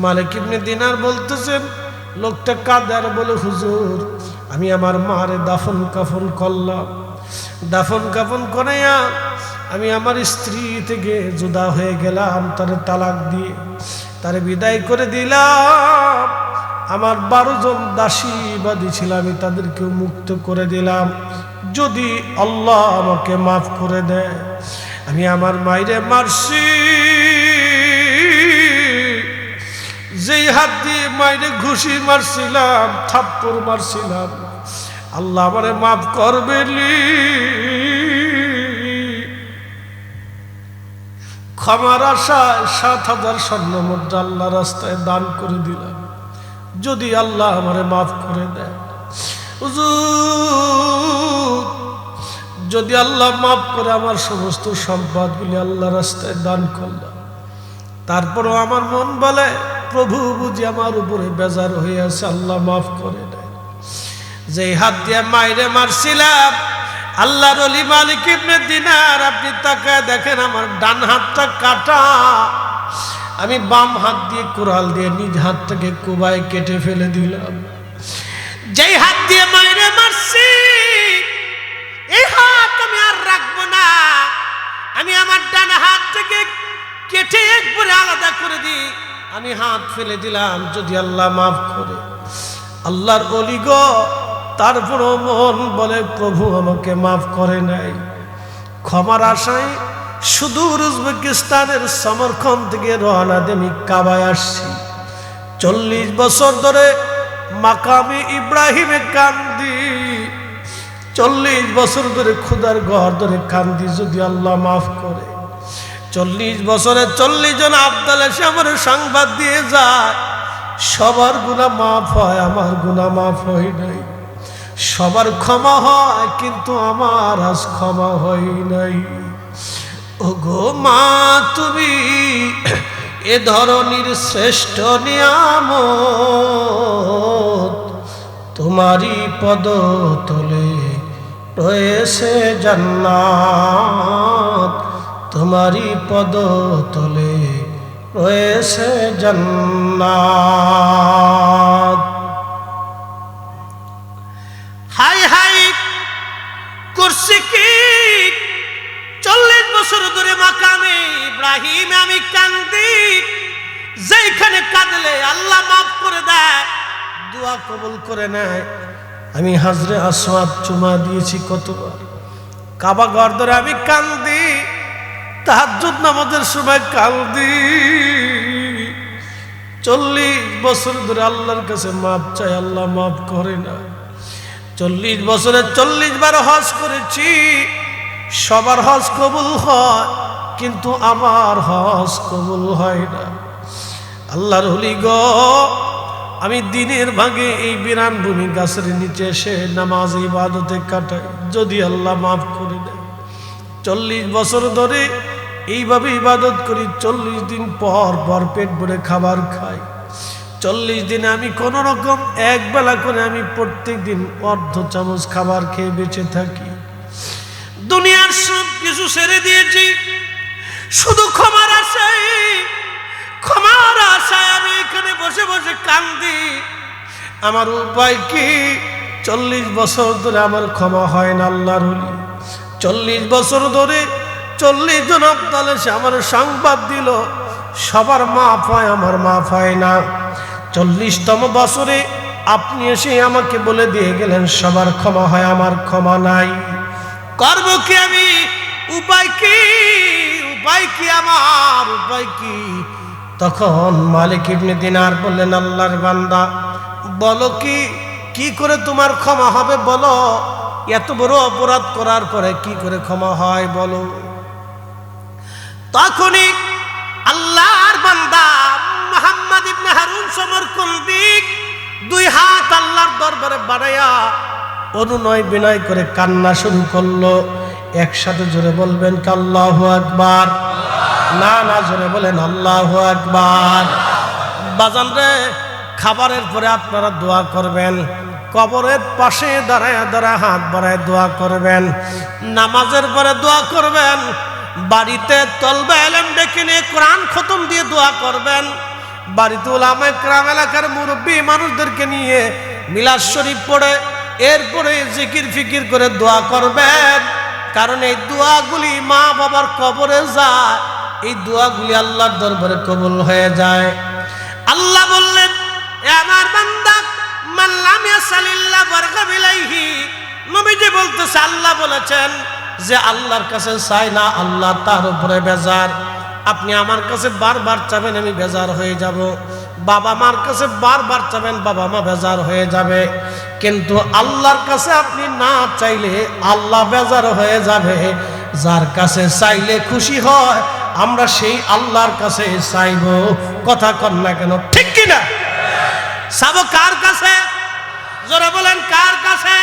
Speaker 1: মালিক ইবনে দিনার বলতেছেন, লোকটা কাঁদে আর বলে, হুজুর আমি আমার মারে দাফন কাফন করলাম। দাফন কাফন করাইয়া আমি আমার স্ত্রী থেকে জুদা হয়ে গেলাম, তারে তালাক দিয়ে তারে বিদায় করে দিলাম। আমার 12 জন দাসী বাদী ছিল, আমি তাদেরকে মুক্ত করে দিলাম। যদি আল্লাহ আমাকে মাফ করে দেয়, আমি আমার মাইরে মারছি, যেই হাত দিয়ে মাইরে ঘুষি মারছিলাম, থাপ্পড় মারছিলাম, আল্লাহ আমারে মাফ করবেনি। ক্ষমার আশায় 7,000 স্বর্ণ মুদ্রা আল্লাহ রাস্তায় দান করে দিলাম, যদি আল্লাহ আমারে মাফ করে দেয়। হুজুর যদি আল্লাহ মাফ করে, আমার সমস্ত সম্পদগুলি আল্লাহ রাস্তায় দান করলাম। তারপরও আমার মন বলে, প্রভু বুঝি আমার উপরে বেজার হয়ে আছে, আল্লাহ মাফ করে দেয়। যেই হাত দিয়ে মাইরে মারছিলাম, আল্লাহর ওলি মালিক ইবনে দিনার, আপনি তাকায় দেখেন আমার ডান হাতটা কাটা। আমি বাম হাত দিয়ে কুড়াল দিয়ে নিজ হাতটাকে কুবায় কেটে ফেলে দিলাম। যেই হাত দিয়ে মাইরে মারছি, এই হাত আমি আর রাখবো না। আমি আমার ডান হাতটাকে কেটে একবারে আলাদা করে দিই। আমি হাত ফেলে দিলাম, যদি আল্লাহ মাফ করে। আল্লাহর ওলি গো, তারপরও মন বলে, প্রভু আমাকে মাফ করে নাই। ক্ষমার আশায় সুদূর উজবেকিস্তানের সমরখন্দ থেকে রওনা দিয়ে আমি কাবায় আসছি। 40 বছর ধরে মাকামে ইব্রাহিমে কান্দি, 40 বছর ধরে খুদার ঘর ধরে কান্দি, যদি আল্লাহ মাফ করে। 40 বছরে 40 জন আবদাল এসে আমার সংবাদ দিয়ে যায়, সবার গুনাহ মাফ হয়, আমার গুনাহ মাফ হয় নাই। সবার ক্ষমা হয়, কিন্তু আমার আজ ক্ষমা হয় নাই। ওগো মা, তুমি এ ধরনের শ্রেষ্ঠ নিয়ামত, তোমারই পদতলে রয়েছে জান্নাত, তোমারই পদতলে রয়েছে জান্নাত। হাই হাই করছি কি, 40 বছর ধরে মাকামে ইব্রাহিম আমি কান্দি। যেখানে কাঁদলে আল্লাহ মাফ করে দেয়, দোয়া কবুল করে নেয়। আমি হাজরে আসওয়াদ চুমা দিয়েছি কতবার, কাবা ঘর ধরে আমি কান্দি, তাহাজ্জুদ নামাজের সময় কান্দি। 40 বছর ধরে আল্লাহর কাছে মাফ চাই, আল্লাহ মাফ করে না। 40 বছরে 40 বার হজ করেছি, সবার হজ কবুল হয়, কিন্তু আমার হজ কবুল হয় না। আল্লাহর ওলি গো, আমি দিনের ভাগে এই বিরান ভূমি গাছের নিচে এসে নামাজ ইবাদতে কাটাই, যদি আল্লাহ মাফ করে দেয়। 40 বছর ধরে এইভাবে ইবাদত করি, 40 দিন পর পর পেট ভরে খাবার খাই। 40 দিনে আমি কোন রকম এক বেলা করে আমি প্রত্যেক দিন অর্ধ চামচ খাবার খেয়ে বেঁচে থাকি। দুনিয়ার সব কিছু ছেড়ে দিয়েছি, শুধু ক্ষমার আশায়, ক্ষমার আশায় আমি এখানে বসে বসে কান্দি। আমার উপায় কি? 40 বছর ধরে আমার ক্ষমা হয় না আল্লাহর ওলি। 40 বছর ধরে 40 জন আব্দাল এসে আমার সংবাদ দিল সবার মাফ হয়, আমার মাফ হয় না। 40তম বছরে আপনি এসে আমাকে বলে দিয়ে গেলেন সবার ক্ষমা হয়, আমার ক্ষমা নাই। করব কি আমি? উপায় কি? উপায় কি আমার? উপায় কি? তখন মালিক ইবনে দিনার বললেন, আল্লাহর বান্দা বলো কি করে তোমার ক্ষমা হবে বলো? এত বড় অপরাধ করার পরে কি করে ক্ষমা হয় বলো? তখনই আল্লাহর বান্দা মুহাম্মদ ইবনে হারুন সমরকন্দি 2 হাত আল্লাহর দরবারে বাড়াইয়া অনুনয় বিনয় করে কান্না শুরু করলো। একসাথে জোরে বলবেন কি আল্লাহু আকবার? না না, জোরে বলেন আল্লাহু আকবার। বাজান রে, খাবারের পরে আপনারা দোয়া করবেন, কবরের পাশে দাঁড়ায় দাঁড়ায় হাত বাড়ায় দোয়া করবেন, নামাজের পরে দোয়া করবেন, বাড়িতে তলবে এলেম ডেকে নিয়ে কোরআন খতম দিয়ে দোয়া করবেন, বাড়িতে উলামায়ে কেরাম এলাকার মুরব্বী মানুষদেরকে নিয়ে মিলাদ শরীফ পড়ে এরপরে জিকির ফিকির করে দোয়া করবেন। কারণ এই দোয়াগুলি মা বাবার কবরে যায়, এই দোয়াগুলি আল্লাহর দরবারে কবুল হয়ে যায়। আল্লাহ বললেন, এ আমার বান্দা, মান লাম ইয়াসালিল্লাহ বারকা বিলাইহি। নবীজি বলতেছে, আল্লাহ বলেছেন যে আল্লাহর কাছে চাই না, আল্লাহ তার উপরে বেজার। আপনি আমার কাছে বারবার চাবেন, আমি বেজার হয়ে যাব। বাবা মার কাছে বারবার চাবেন, বাবা মা বেজার হয়ে যাবে। কিন্তু আল্লাহর কাছে আপনি না চাইলে আল্লাহ বেজার হয়ে যাবে। যার কাছে চাইলে খুশি হয়, আমরা সেই আল্লাহর কাছে চাইব। কথা কন না কেন? ঠিক কিনা? চাবো কার কাছে? জোরে বলেন, কার কাছে?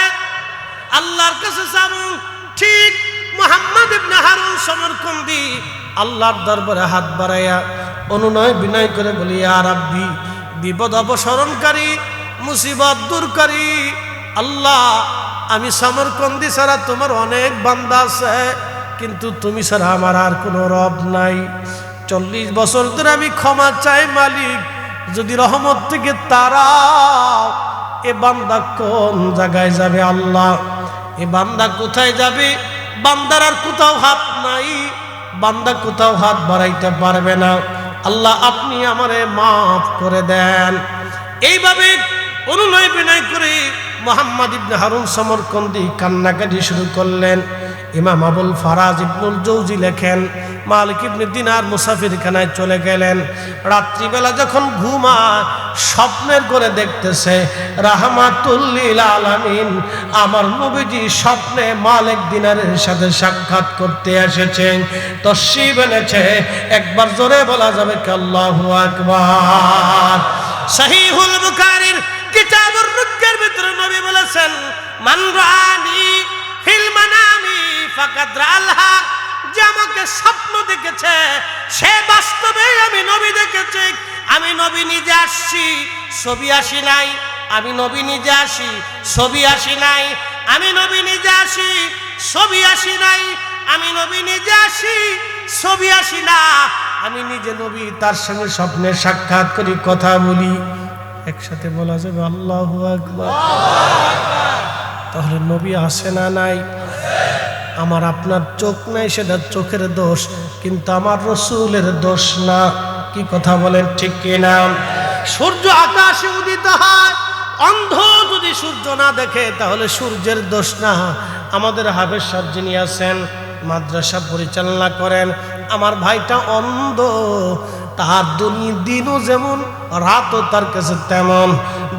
Speaker 1: আল্লাহর কাছে চাবো। ঠিক মুহাম্মদ ইবনে হারুন সমরকন্দি আল্লাহর দরবারে হাত বাড়াইয়া অনুনয় বিনয় করে বলি, ইয়া রাব্বি, বিপদ অপসরণকারী, মুসিবত দূরকারী আল্লাহ, আমি সমরকন্দি ছাড়া তোমার অনেক বান্দা আছে, কিন্তু তুমি ছাড়া আমার আর কোনো রব নাই। 40 বছর ধরে আমি ক্ষমা চাই মালিক, যদি রহমত থেকে তারাও এ বান্দা কোন জায়গায় যাবে আল্লাহ? এ বান্দা কোথায় যাবে? বান্দার আর কোথাও হাত নাই, বান্দা কোথাও হাত বাড়াইতে পারবে না। আল্লাহ আপনি আমারে মাফ করে দেন। এইভাবে অনুনয় বিনয় করে মুহাম্মদ ইবনে হারুন সমরকন্দি কান্নাকাটি শুরু করলেন। ইমাম আবুল ফারাজ ইবনুল জৌজি লেখেন, মালিক ইবনে দিনার মুসাফিরখানায় চলে গেলেন। রাত্রিবেলা যখন ঘুমায়, স্বপ্নের করে দেখতেছে রাহমাতুল লিল আলামিন আমার নবীজি স্বপ্নে মালিক দিনারের সাথে সাক্ষাৎ করতে এসেছেন, তশরিফ এনেছে। একবার জোরে বলা যাবে কি আল্লাহু আকবার? সহিহুল বুখারীর কিতাবুর রুজ্জের ভিতরে নবী বলেছেন, মান রাআনি ফিল মানামি ফাকাদ রাআল হক। যে আমাকে স্বপ্ন দেখেছে সে বাস্তবে আমি নবী দেখেছি। আমি নবী নিজে আসছি, ছবি আসি নাই। আমি নবী নিজে আসি, ছবি আসি নাই। আমি নবী নিজে আসি, ছবি আসি নাই। আমি নবী নিজে আসি, ছবি আসি না। আমি নিজে নবী, তার সঙ্গে স্বপ্নে সাক্ষাৎ করি, কথা বলি। একসাথে বলা যাবে আল্লাহু আকবার। তাহলে নবী আসে না নাই? আমার আপনার চোখ নাই, সেটা চোখের দোষ, কিন্তু আমার রসুলের দোষ না। কি কথা বলেন, ঠিক কিনা? সূর্য আকাশে উদিত হয়, অন্ধ যদি সূর্য না দেখে তাহলে সূর্যের দোষ না। আমাদের হাফেজ সাহেব যিনি আছেন, মাদ্রাসা পরিচালনা করেন, আমার ভাইটা অন্ধ, তার দিনও যেমন রাতও তার কাছে তেমন।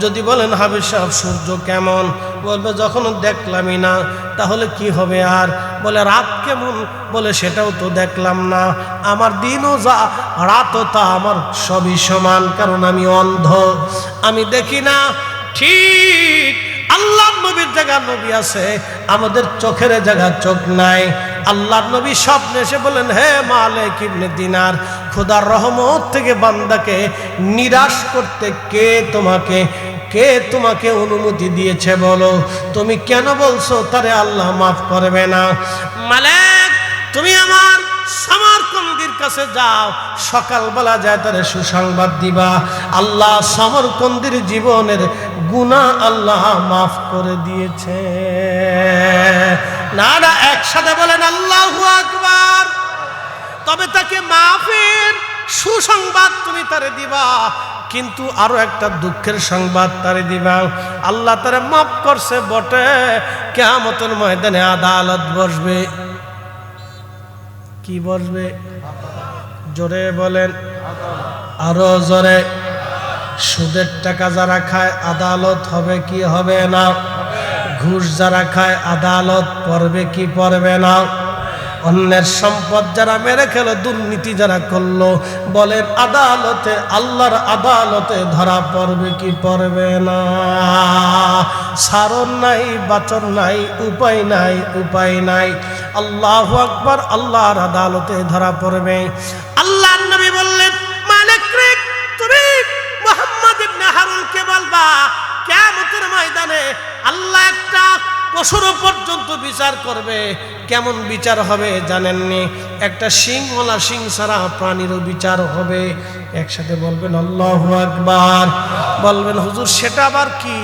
Speaker 1: যদি বলেন হাফেজ সাহেব সূর্য কেমন, বলবে যখন দেখলামই না, তাহলে কি হবে আর? বলে রাত কেমন, বলে সেটাও তো দেখলাম না। আমার দিনও যা রাতও তা, আমার সবই সমান, কারণ আমি অন্ধ, আমি দেখি না। ঠিক আল্লাহর নবীর জায়গা নবী আছে, আমাদের চোখের জায়গা চোখ নাই। আল্লাহর নবী স্বপ্নে এসে বলেন, হে মালিক ইবনে দিনার, খোদার রহমত থেকে বান্দাকে নিরাশ করতে কে তোমাকে অনুমতি দিয়েছে বলো? তুমি কেন বলছো তারে আল্লাহ মাফ করবে না? মালিক, তুমি আমার সমরকন্দির কাছে যাও, সকালবেলা যায় তারে সুসংবাদ দিবা, আল্লাহ সমরকন্দির জীবনের গুনাহ আল্লাহ মাফ করে দিয়েছে। না না, একসাথে বলেন আল্লাহু আকবার। তবে তাকে মাফের সুসংবাদ তুমি তারে দিবা, কিন্তু আরো একটা দুঃখের সংবাদ তারে দিবা, আল্লাহ তারে মাফ করছে বটে, কিয়ামতের ময়দানে আদালত বসবে। কি বসবে? জোরে বলেন, আরো জোরে। সুদের টাকা যারা খায় আদালত হবে কি হবে না? ঘুষ যারা খায় আদালত পড়বে কি পড়বে না? অন্যের সম্পদ যারা মেরে খেলো, দুর্নীতি যারা করলো, বলেন আদালতে, আল্লাহর আদালতে ধরা পড়বে কি পড়বে না? সারণ নাই, বাচন নাই, উপায় নাই, উপায় নাই। আল্লাহু আকবার, আল্লাহর আদালতে ধরা পড়বে। আল্লাহর নবী বললেন, মালিক রে, তুমি মুহাম্মদ ইবনে হারুনকে বলবা কিয়ামতের ময়দানে আল্লাহ একটা পশুর পর্যন্ত বিচার করবে। কেমন বিচার হবে জানেননি? একটা সিংওয়ালা, সিং ছাড়া প্রাণীরও বিচার হবে। একসাথে বলবেন আল্লাহু আকবার। বলবেন হুজুর সেটা আবার কি?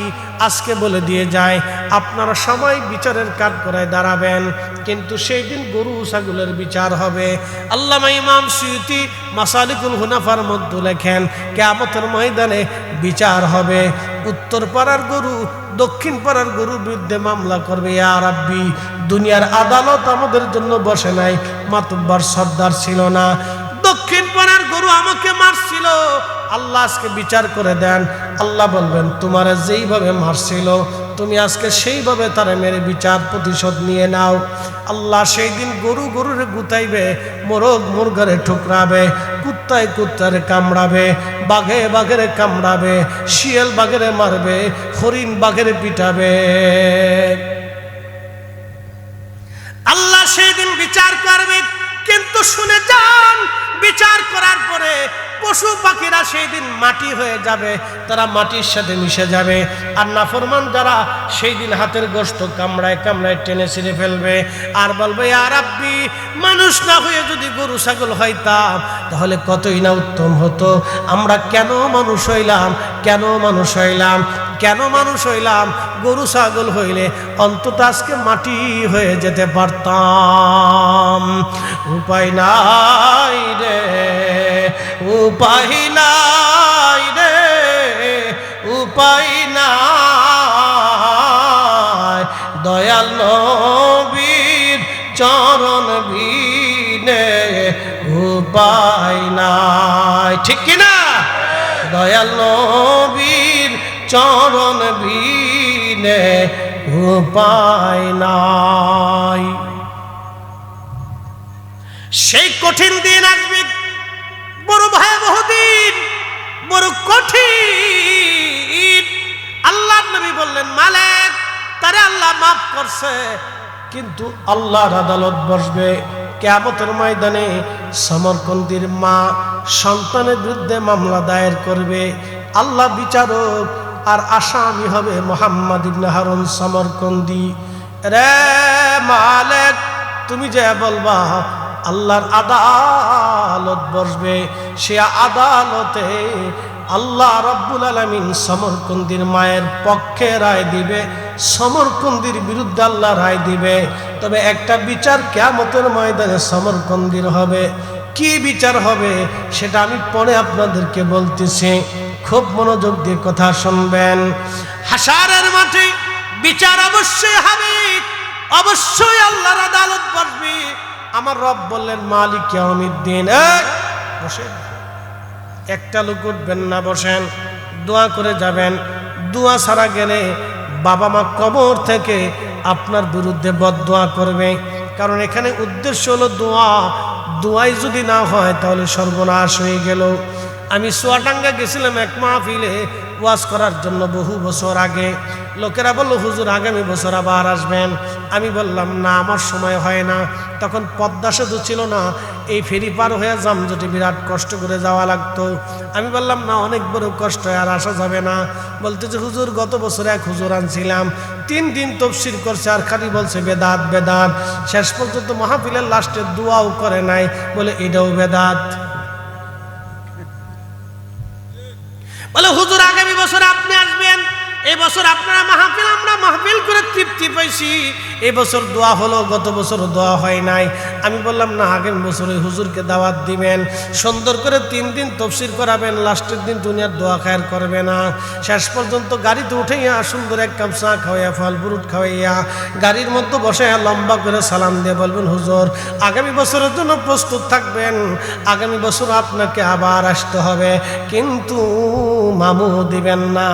Speaker 1: আজকে বলে দিয়ে যায়, আপনারা সবাই বিচারের কাঠ করায় দাঁড়াবেন, কিন্তু সেই দিন গরু ছাগলের বিচার হবে। আল্লামা ইমাম সুয়ুতি মাসালিকুল হুনাফার মধ্যে লেখেন, কিয়ামতের ময়দানে বিচার হবে। উত্তর পাড়ার গরু দক্ষিণ পাড়ার গরুর বিরুদ্ধে মামলা করবে, ইয়া রাব্বি, দুনিয়ার আদালত আমাদের জন্য বসে নাই, মাতব্বর সর্দার ছিল না, দক্ষিণ পাড়ার গরু আমাকে মারছিল, আল্লাহ আজকে বিচার করে দেন। আল্লাহ বলবেন, তোমার যেইভাবে মারছিল তুমি আজকে সেইভাবে তারা মেরে বিচার প্রতিশোধ নিয়ে নাও। আল্লাহ সেই দিন গরুরে গুতাইবে, মোরগ মুরগারে ঠুকরাবে, কুত্তায় কুত্তারে কামড়াবে, বাঘে কামড়াবে, শিয়াল বাঘেরে মারবে, হরিণ বাঘেরে পিটাবে। আল্লাহ সেই দিন বিচার করবে, কিন্তু শুনে যান, বিচার করার পরে পশু পাখিরা সেই দিন মাটি হয়ে যাবে, তারা মাটির সাথে মিশে যাবে। আর নাফরমান যারা সেই দিন হাতের গোশত কামড়ায় কামড়ায় টেনে ছিঁড়ে ফেলবে, আর বলবে ইয়া রাব্বি, মানুষ না হয়ে যদি গরু ছাগল হইতাম তাহলে কতই না উত্তম হতো। আমরা কেন মানুষ হইলাম? কেন মানুষ হইলাম? গরু ছাগল হইলে অন্তত আজকে মাটি হয়ে যেতে পারতাম। উপায় নাই রে, উপায় নাই রে, উপায় নাই, দয়াল নবীর চরণ বিনে উপায় নাই। ঠিক কিনা? দয়াল নবীর চরণ বিনে উপায় নাই। সেই কঠিন দিন আসবে, বড় ভয়াবহ দিন, বড় কঠিন। আল্লাহর নবী বললেন, মালিক, তারে আল্লাহ মাফ করছে, কিন্তু আল্লাহর আদালত বসবে কিয়ামতের ময়দানে। সমরকন্দির মা সন্তানের বিরুদ্ধে মামলা দায়ের করবে, আল্লাহ বিচারক, আর আসামি হবে মুহাম্মদ ইবনে হারুন সমরকন্দি। রে মালিক, তুমি যে বলবা আল্লাহর আদালত বসবে, সে আদালতে আল্লাহ রাব্বুল আলামিন সমরকন্দির মায়ের পক্ষে রায় দিবে, সমরকন্দির বিরুদ্ধে আল্লাহ রায় দিবে। তবে একটা বিচার কিয়ামতের ময়দানে সমরকন্দির হবে। কি বিচার হবে সেটা আমি পরে আপনাদেরকে বলতেছি, খুব মনোযোগ দিয়ে কথা শুনবেন। হাশারের মাঠে বিচার অবশ্যই হবে, অবশ্যই আল্লাহর আদালত বসবে। আমার রব বললেন, মালিক ইয়াউমিদ্দিন, বসেন, একটা লোক উঠবেন না, বসেন, দোয়া করে যাবেন। দোয়া ছাড়া গেলে বাবা মা কবর থেকে আপনার বিরুদ্ধে বদদোয়া করবে, কারণ এখানে উদ্দেশ্য হলো দোয়া। দোয়াই যদি না হয় তাহলে সর্বনাশ হয়ে গেল। আমি চুয়াডাঙ্গা গেছিলাম এক মাহফিলে ওয়াজ করার জন্য বহু বছর আগে। লোকেরা বলল হুজুর আগামী বছর আবার আসবেন। আমি বললাম না, আমার সময় হয় না। তখন পদ্মা সেতু ছিল না, এই ফেরি পার হয়ে জামজটে বিরাট কষ্ট করে যাওয়া লাগতো। আমি বললাম না, অনেক বড় কষ্ট, আর আসা যাবে না। বলতে যে হুজুর গত বছর এক হুজুর আনছিলাম, 3 দিন তফসির করছে আর খালি বলছে বেদাত বেদাত। শেষ পর্যন্ত মাহফিলের লাস্টে দোয়াও করে নাই, বলে এটাও বেদাত। বলে হুজুর আগামী বছর আপনি আসবেন, এই বছর আপনারা মাহফিল, আমরা মাহফিল করে তৃপ্তি পাইছি। এই বছর দোয়া হলো, গত বছর দোয়া হয় নাই। আমি বললাম না, আগামী বছর ওই হুজুরকে দাওয়াত দিবেন, সুন্দর করে 3 দিন তফসির করাবেন, লাস্টের দিন দুনিয়ার দোয়া খায়ের করবে না। শেষ পর্যন্ত গাড়িতে উঠাইয়া সুন্দর এক কাপ চা খাওয়াইয়া, ফল ফ্রুট খাওয়াইয়া গাড়ির মধ্যে বসে লম্বা করে সালাম দিয়ে বলবেন হুজুর আগামী বছরের জন্য প্রস্তুত থাকবেন, আগামী বছর আপনাকে আবার আসতে হবে, কিন্তু মামু দিবেন না।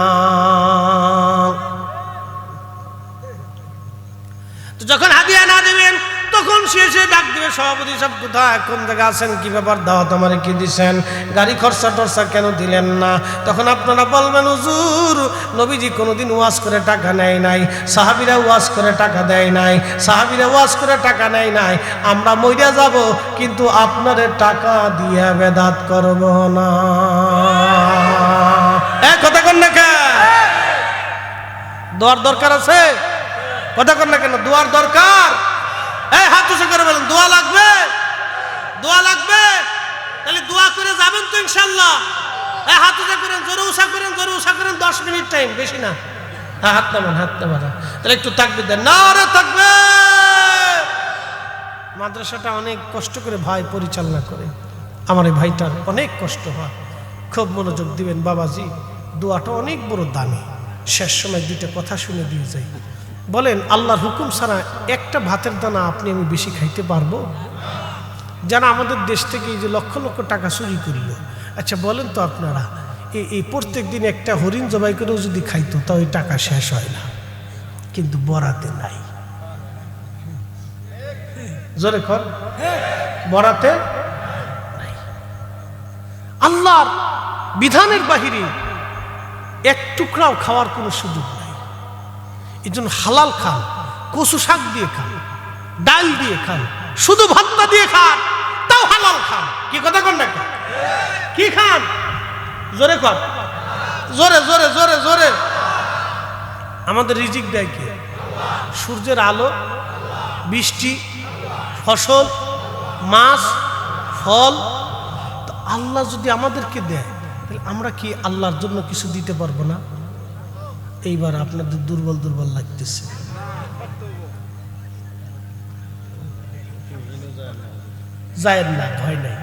Speaker 1: তো যখন হাদিয়া না দিবেন তখন সে ডাক দিবে, সভাপতি সব কোথায়, কোন জায়গা আছেন, কি ব্যাপার, দাওয়াত আমারে কি দিছেন, গাড়ি খরচা টরচা কেন দিলেন না? তখন আপনারা বলবেন হুজুর নবীজি কোনোদিন ওয়াজ করে টাকা নেয় নাই, সাহাবীরা ওয়াজ করে টাকা দেয় নাই, সাহাবীরা ওয়াজ করে টাকা নেয় নাই, আমরা মইরা যাব কিন্তু আপনারে টাকা দিয়া বেদাত করব না। কথা কন না কেন? দোয়ার দরকার আছে? কথা কন না কেন? দোয়ার দরকার। হাত উঁচু করে বলেন দোয়া লাগবে, দোয়া লাগবে। তাহলে দোয়া করে যাবেন তো ইনশাল্লাহ। হাত উঁচু করেন, জোরে উষা করেন, জোরে উষা করেন, 10 মিনিট টাইম, বেশি না। হাত নামান, হাত নামান। তাহলে একটু তাকবীর দেন, নারে তাকবীর। মাদ্রাসাটা অনেক কষ্ট করে ভাই পরিচালনা করে, আমার এই ভাইটার অনেক কষ্ট হয়। খুব মনোযোগ দিবেন বাবাজি, দোয়াটা অনেক বড় দামি। শেষ সময় 2টা কথা শুনে দিয়ে যাই। বলেন আল্লাহর হুকুম ছাড়া একটা ভাতের দানা আপনি আমি বেশি খাইতে পারবো? যারা আমাদের দেশ থেকে এই যে লক্ষ লক্ষ টাকা চুরি করিল, আচ্ছা বলেন তো আপনারা, এই প্রত্যেক দিন একটা হরিণ জবাই করেও যদি খাইতো তা ওই টাকা শেষ হয় না, কিন্তু বরাতে নাই। জোরে কর, বরাতে নাই। আল্লাহর বিধানের বাহিরে এক টুকরাও খাওয়ার কোনো সুযোগ নাই। এই জন্য হালাল খান, কচু শাক দিয়ে খান, ডাল দিয়ে খান, শুধু ভাতটা দিয়ে খান, তাও হালাল খান। কি কথা কন না? কি খান? জোরে কর, জোরে জোরে জোরে জোরে। আমাদের রিজিক দেয় কে? সূর্যের আলো, বৃষ্টি, ফসল, মাছ, ফল। তো আল্লাহ যদি আমাদেরকে দেয়, তাহলে আমরা কি আল্লাহর জন্য কিছু দিতে পারবো না? এইবার আপনাদের দুর্বল দুর্বল লাগতেছে। যায় না, ভয় নাই,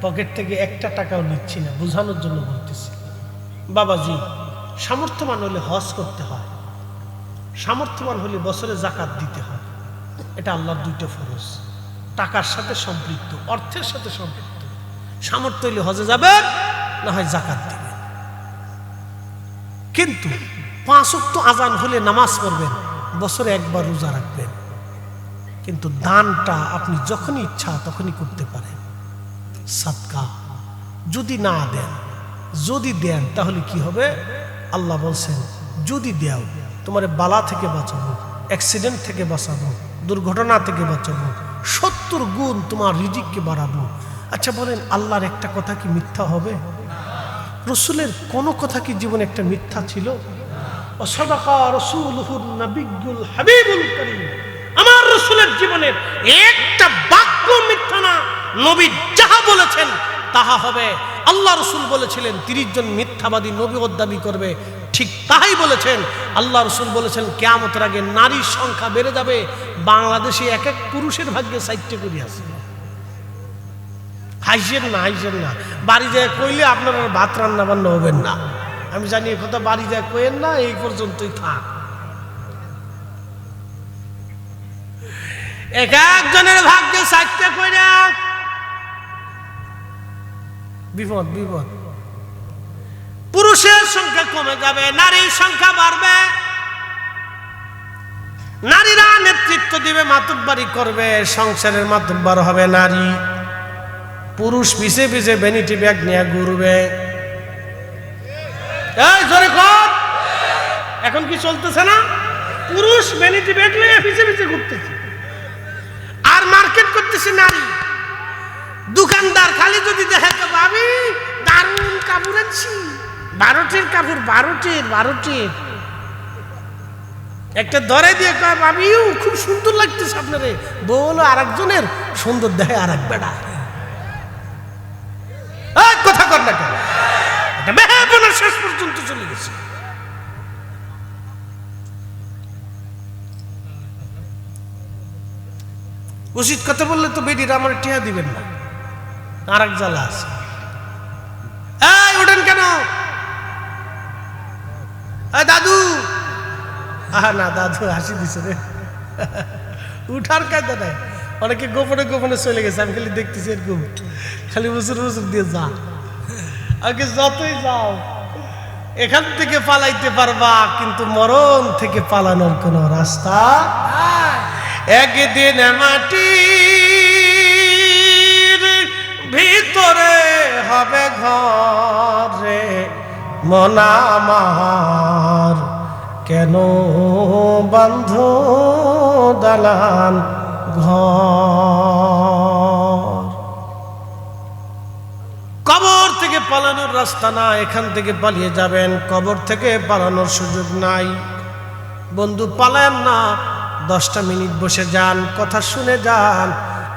Speaker 1: পকেট থেকে একটা টাকাও নিচ্ছি না, বোঝানোর জন্য বলতেছি। বাবাজি সামর্থ্যবান হলে হজ করতে হয়, সামর্থ্যবান হলে বছরে যাকাত দিতে হয়। এটা আল্লাহর 2টা ফরজ, টাকার সাথে সম্পৃক্ত, অর্থের সাথে সম্পৃক্ত। সামর্থ্য হলে হজে যাবেন, না হয় যাকাত দিবেন। কিন্তু 5 ওয়াক্ত আজান হলে নামাজ পড়বেন, বছরে একবার রোজা রাখবেন। কিন্তু দানটা আপনি যখনই ইচ্ছা তখনই করতে পারেন। সাদকা যদি না দেন, যদি দেন তাহলে কি হবে? আল্লাহ বলছেন যদি দেও তোমার বালা থেকে বাঁচাবো, অ্যাক্সিডেন্ট থেকে বাঁচাবো, দুর্ঘটনা থেকে বাঁচাবো, 70 গুণ তোমার রিজিককে বাড়াবো। আচ্ছা বলেন আল্লাহর একটা কথা কি মিথ্যা হবে? রসুলের কোনো কথা কি জীবনে একটা মিথ্যা ছিল? আমার রসুলের জীবনের একটা বাক্য মিথ্যা না। নবী যাহা বলেছেন তাহা হবে। আল্লাহ রসুল বলেছিলেন 30 জন মিথ্যাবাদী নবীর দাবি করবে, ঠিক তাই বলেছেন। আল্লাহ রসুল বলেছেন কিয়ামতের আগে নারীর সংখ্যা বেড়ে যাবে। বাংলাদেশে এক এক পুরুষের ভাগ্যে 4টে করে আছে। হাইজেন না, হাইজেন না, বাড়ি যায় কইলে আপনারা ভাত রান্না বান্না হবেন না। আমি জানি এ কথা, বাড়ি যায় কইেন না, এই পর্যন্তই থাক। এক একজনের ভাগ্যে 4টে কইরা, বিপদ বিপদ। পুরুষের সংখ্যা কমে যাবে, নারীর সংখ্যা বাড়বে। নারীরা নেতৃত্ব দিবে, মাতব্বরি করবে, সংসারের মাতব্বর হবে নারী। পুরুষ পিছে পিছে ভ্যানিটি ব্যাগ নিয়ে ঘুরবে। এই জোরে কর। এখন কি চলতেছে না? পুরুষ ভ্যানিটি ব্যাগ নিয়ে পিছে পিছে ঘুরতেছে আর মার্কেট করতেছে নারী। দোকানদার খালি যদি দেখে তো ভাবি দারুণ কাপড় আনছি, 12টির কাপড়, 12টির একটা ধরে দিয়ে কয় ভাবিও খুব সুন্দর লাগতেছে আপনারে। বলো আরেকজনের সুন্দর দেখে আর এক বেড়া কথা কর না কেন? এটা বেহাপনা শেষ পর্যন্ত চলে গেছে। উচিত কথা বললে তো বেডির আমার টিয়া দিবেন না, আর এক জ্বালা আছে। এই ওঠেন কেন? দাদু, না দাদু হাসি দিছে রে, উঠার কায়দা নাই। অনেকে গোপনে গোপনে চলে গেছে, আমি খালি দেখতেছি এরকম, খালি বছর বছর দিয়ে যা। আগে যতই যাও এখান থেকে পালাইতে পারবা, কিন্তু মরণ থেকে পালানোর কোন রাস্তা। একদিন মাটির ভিতরে হবে ঘরে মন আমার, কেন বন্ধ দালান ঘর। কবর থেকে পালানোর রাস্তা না, এখান থেকে পালিয়ে যাবেন, কবর থেকে পালানোর সুযোগ নাই। বন্ধু পালায়েন না, 10টা মিনিট বসে যান, কথা শুনে যান।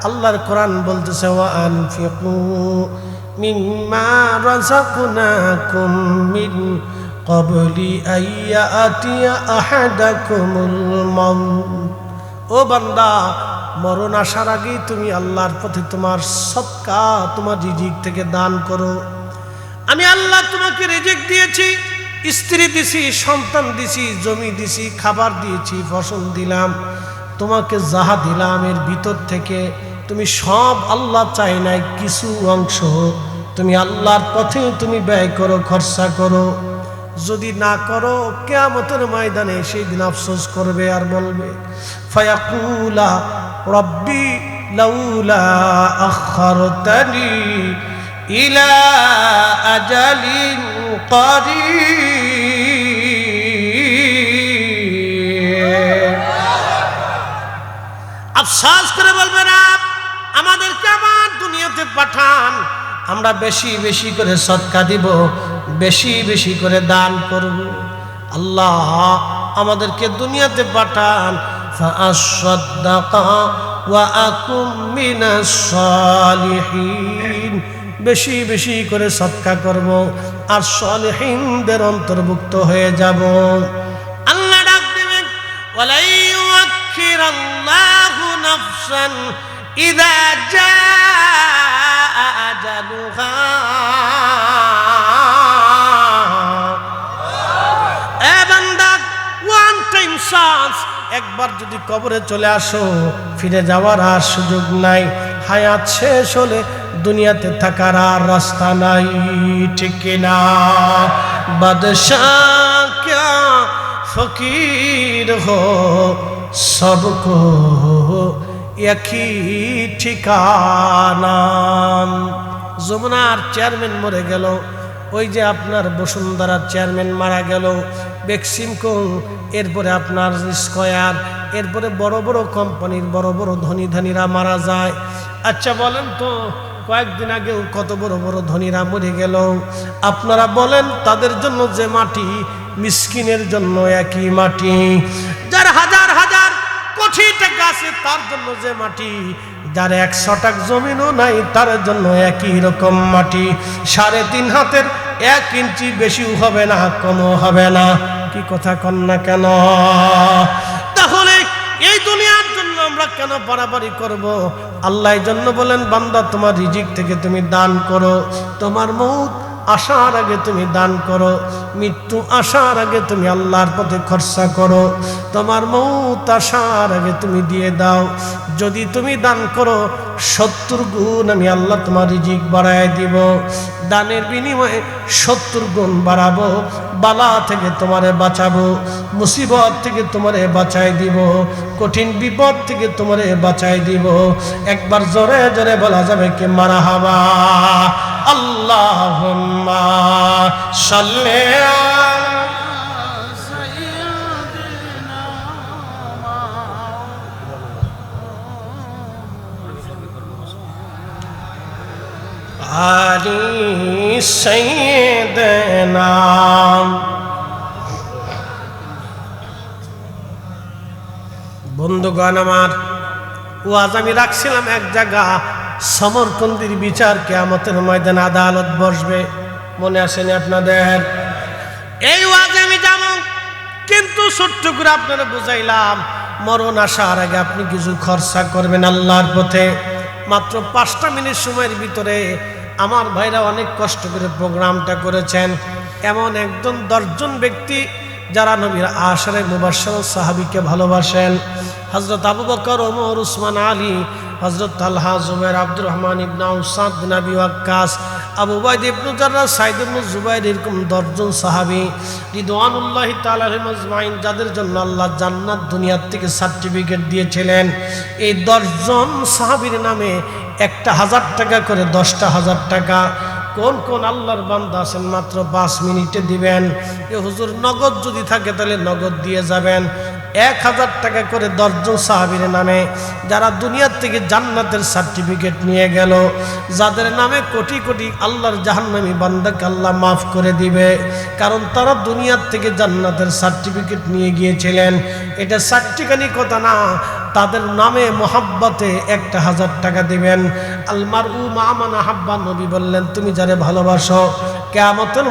Speaker 1: আল্লাহর কোরআন বলতেছে ওয়া আনফিকু মিম্মা রাযাকনাকুম মিন ক্বাবলি আইয়াতিয়া আহাদাকুমুল মাউত। ও বান্দা, মরণ আসার আগেই তুমি আল্লাহর পথে তোমার সদকা, তোমার রিজিক থেকে দান করো। আমি আল্লাহ তোমাকে রিজিক দিয়েছি, স্ত্রী দিছি, সন্তান দিছি, জমি দিছি, খাবার দিয়েছি, ফসল দিলাম, তোমাকে যাহা দিলাম এর ভিতর থেকে তুমি সব আল্লাহ চাই নাই, কিছু অংশ তুমি আল্লাহর পথে তুমি ব্যয় করো, খরচা করো। যদি না করো কিয়ামতের ময়দানে সেই দিন আফসোস করবে আর বলবে ফায়াকুলা রব্বি লাউলা আখারতানি ইলা আজালিন করিব। আফসোস করে বলবে না আমাদেরকে আবার দুনিয়াতে পাঠান, আমরা বেশি বেশি করে সদকা দিব, বেশি বেশি করে দান করব। আল্লাহ আমাদেরকে দুনিয়াতে পাঠান, ফাআসাদদাকা ওয়া আকুম মিনাস সালিহিন, বেশি বেশি করে সদকা করব আর সালিহিনদের অন্তর্ভুক্ত হয়ে যাব। আল্লাহ ডাক দিবেন ওয়ালা ইউআখিরাল্লাহু নাফসান ইযা জাআ আজালুহা। এ বান্দা, ওয়ান টাইম চান্স, একবার যদি কবরে চলে আসো ফিরে যাওয়ার আর সুযোগ নাই। হায়াত শেষ হলে দুনিয়াতে থাকার আর রাস্তা নাই, ঠিক কিনা? বাদশাহ ক্যা ফকির হো সবকো একই ঠিকানা। যমুনার চেয়ারম্যান মরে গেল, ওই যে আপনার বসুন্ধরার চেয়ারম্যান মারা গেল, বেক্সিমকো, এরপরে আপনার স্কয়ার, এরপরে বড় বড় কোম্পানির বড় বড় ধনী ধনীরা মারা যায়। আচ্ছা বলেন তো, কয়েকদিন আগেও কত বড় বড় ধনীরা মরে গেল। আপনারা বলেন তাদের জন্য যে মাটি, মিসকিনের জন্য একই মাটি। যার হাজার হাজার কোটি টাকা আছে তার জন্য যে মাটি, যার 100 টাকা জমিনও নাই তার জন্য একই রকম মাটি। 3.5 হাতের 1 ইঞ্চি বেশিও হবে না, কমও হবে না। কি কথা কন না কেন? তাহলে এই দুনিয়ার জন্য আমরা কেন বাড়াবাড়ি করব? আল্লাহ এই জন্য বলেন বান্দা তোমার রিজিক থেকে তুমি দান করো, তোমার মউত আসার আগে তুমি দান করো, মৃত্যু আসার আগে তুমি আল্লাহর পথে খরচা করো, তোমার মউত আসার আগে তুমি দিয়ে দাও। যদি তুমি দান করো 70 গুণ আমি আল্লাহ তোমার রিজিক বাড়ায় দিব। দানের বিনিময়ে 70 গুণ বাড়াবো, বালা থেকে তোমারে বাঁচাবো, মুসিবত থেকে তোমারে বাঁচাই দিব, কঠিন বিপদ থেকে তোমারে বাঁচাই দিব। একবার জোরে জোরে বলা যাবে কি মারহাবা। আল্লাহুম্মা সাল্লি আলি সাইয়্যিদিনা। বন্ধুগণ আমার, ওয়াজ আমি রাখছিলাম এক জায়গা, সমরকন্দির বিচার কিয়ামতের ময়দানে আদালত বসবে, মনে আসেনি আপনাদের? এই ওয়াজে আমি যাব, কিন্তু ছোট্ট করে আপনারা বুঝাইলাম মরণ আসার আগে আপনি কিছু খরচা করবেন আল্লাহর পথে। মাত্র 5টা মিনিট সময়ের ভিতরে আমার ভাইরা অনেক কষ্ট করে প্রোগ্রামটা করেছেন। এমন একজন 10 জন ব্যক্তি যারা নবীর আশারে মুবাশশির সাহাবীকে ভালোবাসেন, হযরত আবু বকর, ওমর, উসমান, আলী, হযরত তালহা, জুবাইর, আব্দুর রহমান ইবনে আউফ, সাদ বিন আবি ওয়াক্কাস, আবু উবাইদা ইবনে জাররাহ, সাঈদ ইবনে জুবাইর, এরকম 10 জন সাহাবী রিদওয়ানুল্লাহি তাআলা আলাইহিম আজমাইন, যাদের জন্য আল্লাহ জান্নাত দুনিয়ার থেকে সার্টিফিকেট দিয়েছিলেন। এই 10 জন সাহাবীর নামে একটা 1000 টাকা করে, 10টা 1000 টাকা। কোন কোন আল্লাহর বান্দা আছেন মাত্র 5 মিনিটে দিবেন? এ হুজুর নগদ যদি থাকে তাহলে নগদ দিয়ে যাবেন। 1000 টাকা করে 10 জন সাহাবীর নামে, যারা দুনিয়ার থেকে জান্নাতের সার্টিফিকেট নিয়ে গেল, যাদের নামে কোটি কোটি আল্লাহর জাহান্নামী বান্দাকে আল্লাহ মাফ করে দিবে, কারণ তারা দুনিয়ার থেকে জান্নাতের সার্টিফিকেট নিয়ে গিয়েছিলেন। এটা চারটিখানি কথা না, তাদের নামে মোহাব্বতে একটা 1000 টাকা দিবেন। আল মারউ মা মান আহাব্বা, নবী বললেন তুমি যারে ভালোবাসো কিয়ামতের